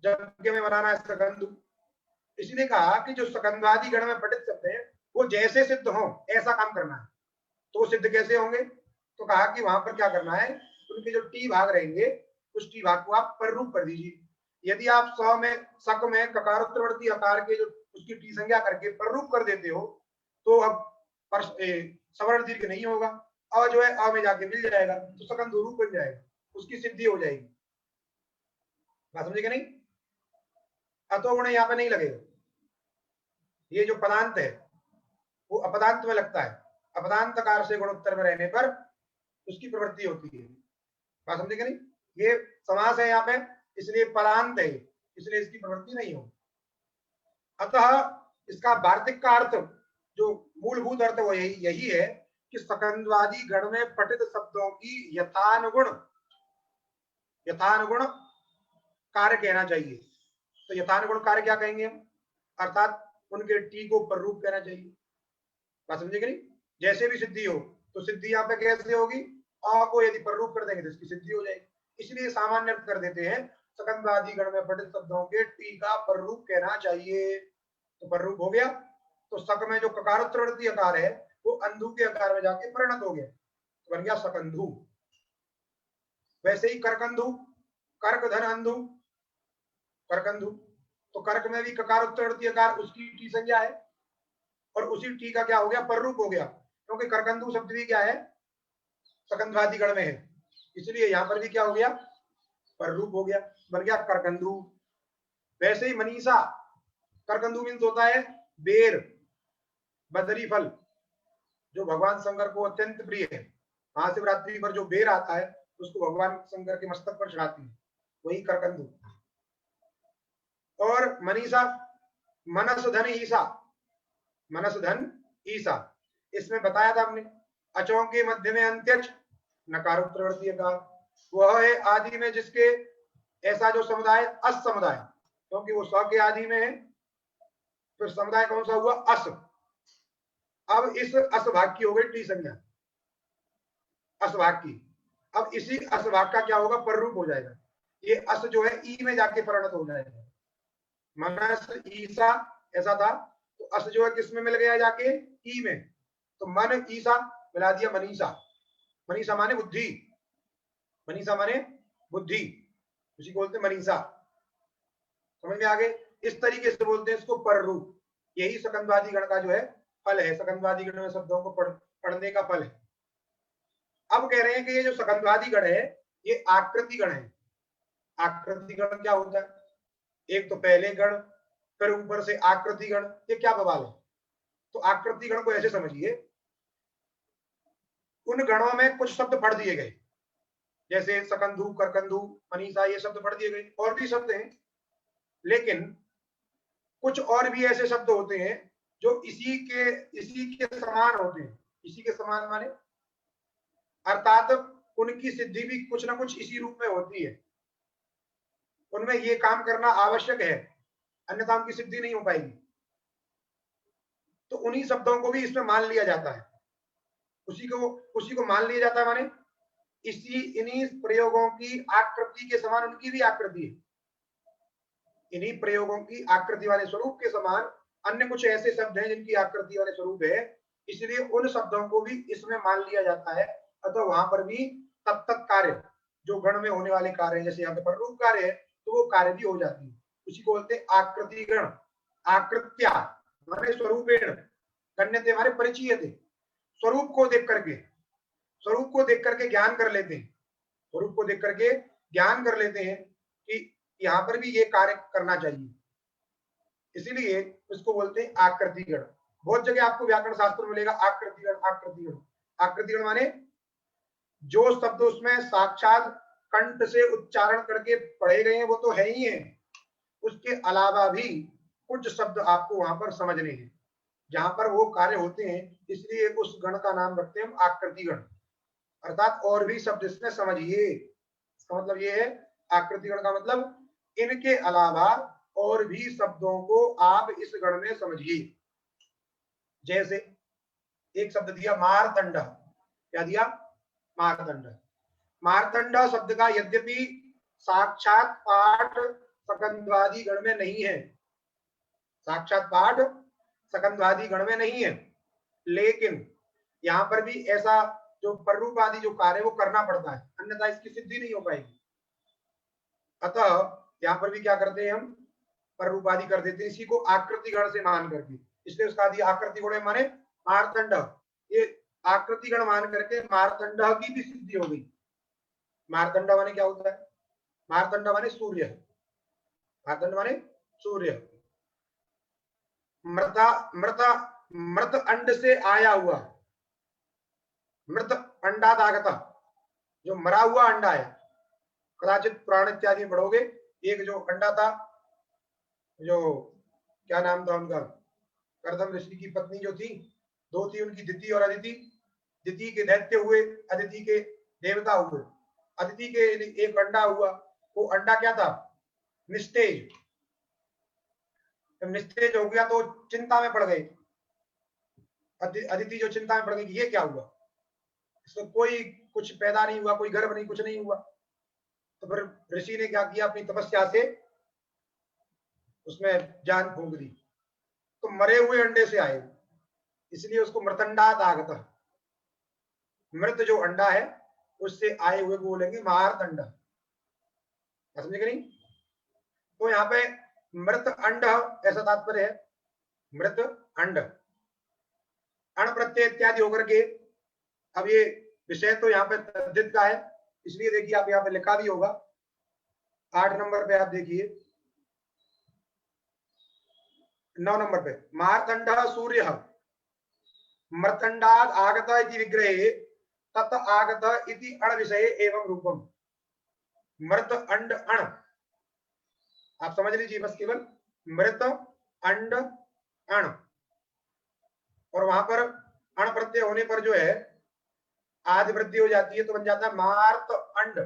जब में बनाना है सकंधु, इसलिए कहा कि जो सकंदवादी गण में पठित शब्द हैं वो जैसे सिद्ध हो ऐसा काम करना है। तो सिद्ध कैसे होंगे, तो कहा कि वहां पर क्या करना है, उनके जो टी भाग रहेंगे उस टी भाग को आप पर रूप कर दीजिए। यदि आप स में सक में ककारोत्तरवर्ती आकार के जो उसकी टी संज्ञा करके पर रूप कर देते हो, तो अब सवर्ण दीर्घ नहीं होगा, अ जो है अ में जाके मिल जाएगा, तो सकंद रूप बन जाएगा, उसकी सिद्धि हो जाएगी। बात समझेगा नहीं, अतो गुण यहाँ पे नहीं लगेगा। ये जो पदांत है वो अपदांत में लगता है, अपदांत कार से गुणोत्तर में रहने पर उसकी प्रवृत्ति होती है। बात समझेगा नहीं, ये समास है यहाँ पे, इसलिए पदांत है, इसलिए इसकी प्रवृत्ति नहीं हो। अतः इसका वार्तिक का अर्थ, जो मूलभूत अर्थ वो यही है कि सकंदवादी गण में पठित शब्दों की यथानुगुण कार्य कहना चाहिए। तो यथानुगुण कार्य क्या कहेंगे हम, अर्थात उनके टी को पर रूप कहना चाहिए। बात समझेंगे नहीं, जैसे भी सिद्धि हो, तो सिद्धि यहाँ पे कैसे होगी, अ को यदि पर रूप कर देंगे तो इसकी सिद्धि हो जाएगी। इसलिए सामान्य अर्थ कर देते हैं, सकंदवादी गण में पठित शब्दों के टी का पर रूप कहना चाहिए। तो पर रूप हो गया, तो सक में जो ककारोत्तरवर्ती आकार है वो अंधु के आकार में जाके परिणत हो गया, तो बन गया सकंधु। वैसे ही करकंधु, कर्क धन अंधु, करकंधु, तो कर्क में भी ककारोत्तरवर्ती आकार उसकी टी संज्ञा है, और उसी टी का क्या हो गया, पर रूप हो गया, क्योंकि करकंधु शब्द भी क्या है, सकंदवादी गण में है, इसलिए यहां पर भी क्या हो गया, पर रूप हो गया, बन गया करकंधु। वैसे ही मनीषा, करकंधु मीन्स होता है बेर, बदरी फल, जो भगवान शंकर को अत्यंत प्रिय है। महाशिवरात्रि पर जो बेर आता है उसको भगवान शंकर के मस्तक पर चढ़ाती है, वही करकंधु। और मनीषा, मनस धन ईसा, मनस धन ईसा, इसमें बताया था हमने, अचों के मध्य में अंत्यच नकारोत्तरवर्ती आकार, वह है आदि में जिसके ऐसा जो समुदाय अस समुदाय, क्योंकि वो स के आदि में है, फिर समुदाय कौन सा हुआ, अस। अब इस अस भाग की हो गई टी संज्ञा, अस भाग की, अब इसी अस भाग का क्या होगा, पर रूप हो जाएगा, ये अस जो है ई में जाके परिणत हो जाएगा। मनस ईसा ऐसा था, तो अस जो है किस में मिल गया जाके, ई में, तो मन ईसा मिला दिया मनीषा, मनीषा माने बुद्धि, मनीषा माने बुद्धि, उसी को बोलते हैं मनीषा। समझ में आ गए, इस तरीके से बोलते हैं इसको पर रूप। यही सकंदवादी गण का जो है फल है, सकंदवादी गण में शब्दों को पढ़ने का फल है। अब कह रहे हैं कि ये जो सकंदवादी गण है ये आकृति गण है। आकृति गण क्या होता है, एक तो पहले गण, फिर ऊपर से आकृति गण, ये क्या बवाल है। तो आकृति गण को ऐसे समझिए, उन गणों में कुछ शब्द पढ़ दिए गए, जैसे सकंधु, करकंधु, मनीषा, ये शब्द पढ़ दिए गए, और भी शब्द हैं, लेकिन कुछ और भी ऐसे शब्द होते हैं जो इसी के समान होते हैं। इसी के समान माने अर्थात उनकी सिद्धि भी कुछ ना कुछ इसी रूप में होती है, उनमें ये काम करना आवश्यक है, अन्यथा उनकी सिद्धि नहीं हो पाएगी। तो उन्हीं शब्दों को भी इसमें मान लिया जाता है, उसी को मान लिया जाता है, माने इन्हीं प्रयोगों की आकृति के समान उनकी भी आकृति है, इन्हीं प्रयोगों की आकृति वाले स्वरूप के समान अन्य कुछ ऐसे शब्द हैं जिनकी आकृति वाले स्वरूप है, इसलिए उन शब्दों को भी इसमें मान लिया जाता है। अतः वहां पर भी तब तक कार्य, जो गण में होने वाले कार्य, जैसे यहाँ पे पररूप कार्य है, तो वो कार्य भी हो जाती है, उसी को बोलते हैं आकृति गण। आकृत्या हमारे स्वरूपेण, गण्यते हमारे परिचय थे, स्वरूप को देख करके ज्ञान कर लेते हैं, स्वरूप को देख करके ज्ञान कर लेते हैं कि यहाँ पर भी ये कार्य करना चाहिए, इसीलिए इसको बोलते हैं आकृतिगण। बहुत जगह आपको व्याकरण शास्त्र में मिलेगा आकृतिगण, आकृतिगण। आकृतिगण माने जो शब्द उसमें साक्षात कंठ से उच्चारण करके पढ़े गए हैं वो तो है ही है, उसके अलावा भी कुछ शब्द आपको वहां पर समझने हैं जहां पर वो कार्य होते हैं, इसलिए उस गण का नाम रखते हैं आकृतिगण, अर्थात और भी शब्द इसमें समझिए। इसका मतलब ये है, आकृतिगण का मतलब इनके अलावा और भी शब्दों को आप इस गण में समझिए। जैसे एक शब्द दिया मारतंड, क्या दिया? मारतंड। मारतंड शब्द का यद्यपि साक्षात पाठ सकंधवादी गण में नहीं है, साक्षात पाठ सकंधवादी गण में नहीं है, लेकिन यहां पर भी ऐसा जो पररूप आदि जो कार्य वो करना पड़ता है, अन्यथा इसकी सिद्धि नहीं हो पाएगी। अतः यहां पर भी क्या करते हैं हम? पररूप आदि कर देते हैं, इसी को आकृति गण से मान करके, इसलिए उसका आदि आकृति गुण माने मारतंड। ये आकृति गण मान करके मारतंड की भी सिद्धि हो गई। मारतंड माने क्या होता है? मारतंड माने सूर्य, मारतंड माने सूर्य। मृता मृता मृत अंड से आया हुआ, मृत अंडादागत, जो मरा हुआ अंडा है, कदाचित पुराण इत्यादि में पढ़ोगे, एक जो अंडा था, जो क्या नाम था उनका, करदम ऋषि की पत्नी जो थी, दो थी उनकी, दिति और अदिति। दिति के दैत्य हुए, अदिति के देवता हुए। अदिति के एक अंडा हुआ, वो अंडा क्या था? निस्तेज। जब निस्तेज हो गया तो चिंता में पड़ गए, अदिति जो चिंता में पड़ गई कि ये क्या हुआ, इसको कोई कुछ पैदा नहीं हुआ, कोई गर्भ नहीं, कुछ नहीं हुआ। तो फिर ऋषि ने क्या किया, अपनी तपस्या से उसमें जान फूंक दी, तो मरे हुए अंडे से आए, इसलिए उसको मृतंडात आगत, मृत जो अंडा है उससे आए हुए को बोलेंगे मारतंड। समझे कि नहीं? तो यहाँ पे मृत अंड ऐसा तात्पर्य है, मृत अंड, अण प्रत्यय इत्यादि होकर के। अब ये विषय तो यहाँ पे तद्धित का है, इसलिए देखिए आप यहाँ पे लिखा भी होगा 8 नंबर पे, आप देखिए 9 नंबर पे, मारतंड सूर्य मृतंडाद आगत इति विग्रहे तत आगत इति अण विषय एवं रूपम। मृत अंड अण, आप समझ लीजिए बस, केवल मृत अंड अण, और वहां पर अण प्रत्यय होने पर जो है आदि वृद्धि हो जाती है, तो बन जाता है मार्त अंड,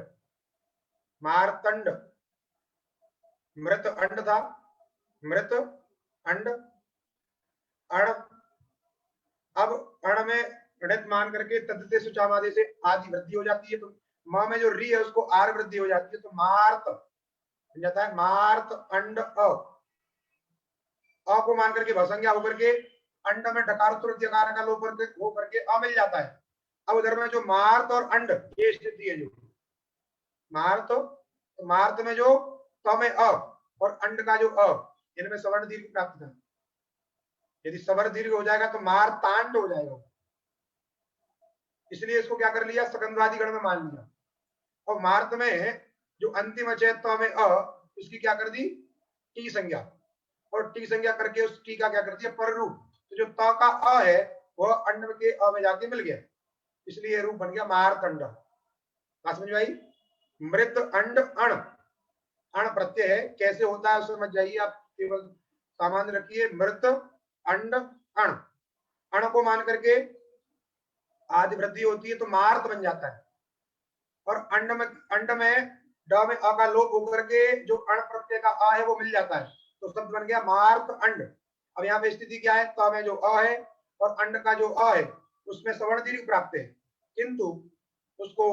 मारतंड। मृत अंड था, मृत अंड अण। अब अण में ऋत मान करके तद्धिते सुचामादे से आदि वृद्धि हो जाती है, तो म में जो री है उसको आर वृद्धि हो जाती है, तो मार्त बन जाता है मार्त अंड अ को मान करके भसंज्ञा होकर के अंड में डकार तुर्यकार का लोप हो करके अ मिल जाता है। अब उधर में जो मार्त और अंड, ये स्थिति है, जो मार्त, तो मार्त में जो त में अ और अंड का जो अ, इनमें सवर्ण दीर्घ प्राप्त था। यदि सवर्ण दीर्घ हो जाएगा तो मारतांड हो जाएगा, इसलिए इसको क्या कर लिया, सकंधवादी गण में मान लिया। और मार्त में जो अंतिम अचेत में अ, उसकी क्या कर दी, टी संज्ञा, और टी संज्ञा करके उस टी का क्या कर दिया, पर रूप। तो जो त का अ है वह अंड के अ में जाके मिल गया, इसलिए रूप बन गया मारतंड। बात समझ में आई? मृत अंड अण, अण प्रत्यय है, कैसे होता है समझ जाइए आप, केवल सामान्य रखिए, मृत अंड अण, अण को मान करके आदि वृद्धि होती है तो मार्त बन जाता है, और अंड में ड में अ का लोप होकर के जो अण प्रत्यय का अ है वो मिल जाता है, तो शब्द बन गया मार्त अंड। अब यहाँ पे स्थिति क्या है, त में जो अ है और अंड का जो अ है उसमें सवर्ण दीर्घ प्राप्त है, किंतु उसको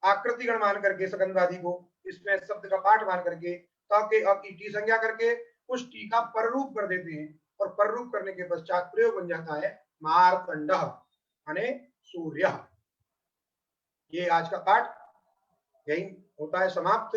आकृति गण मान करके सकंधवादी को, इसमें शब्द का पाठ मान करके त के अ की टी संज्ञा करके उस टी का पररूप कर देते हैं, और पररूप करने के पश्चात प्रयोग बन जाता है मारतंड माने सूर्य। ये आज का पाठ यही होता है समाप्त।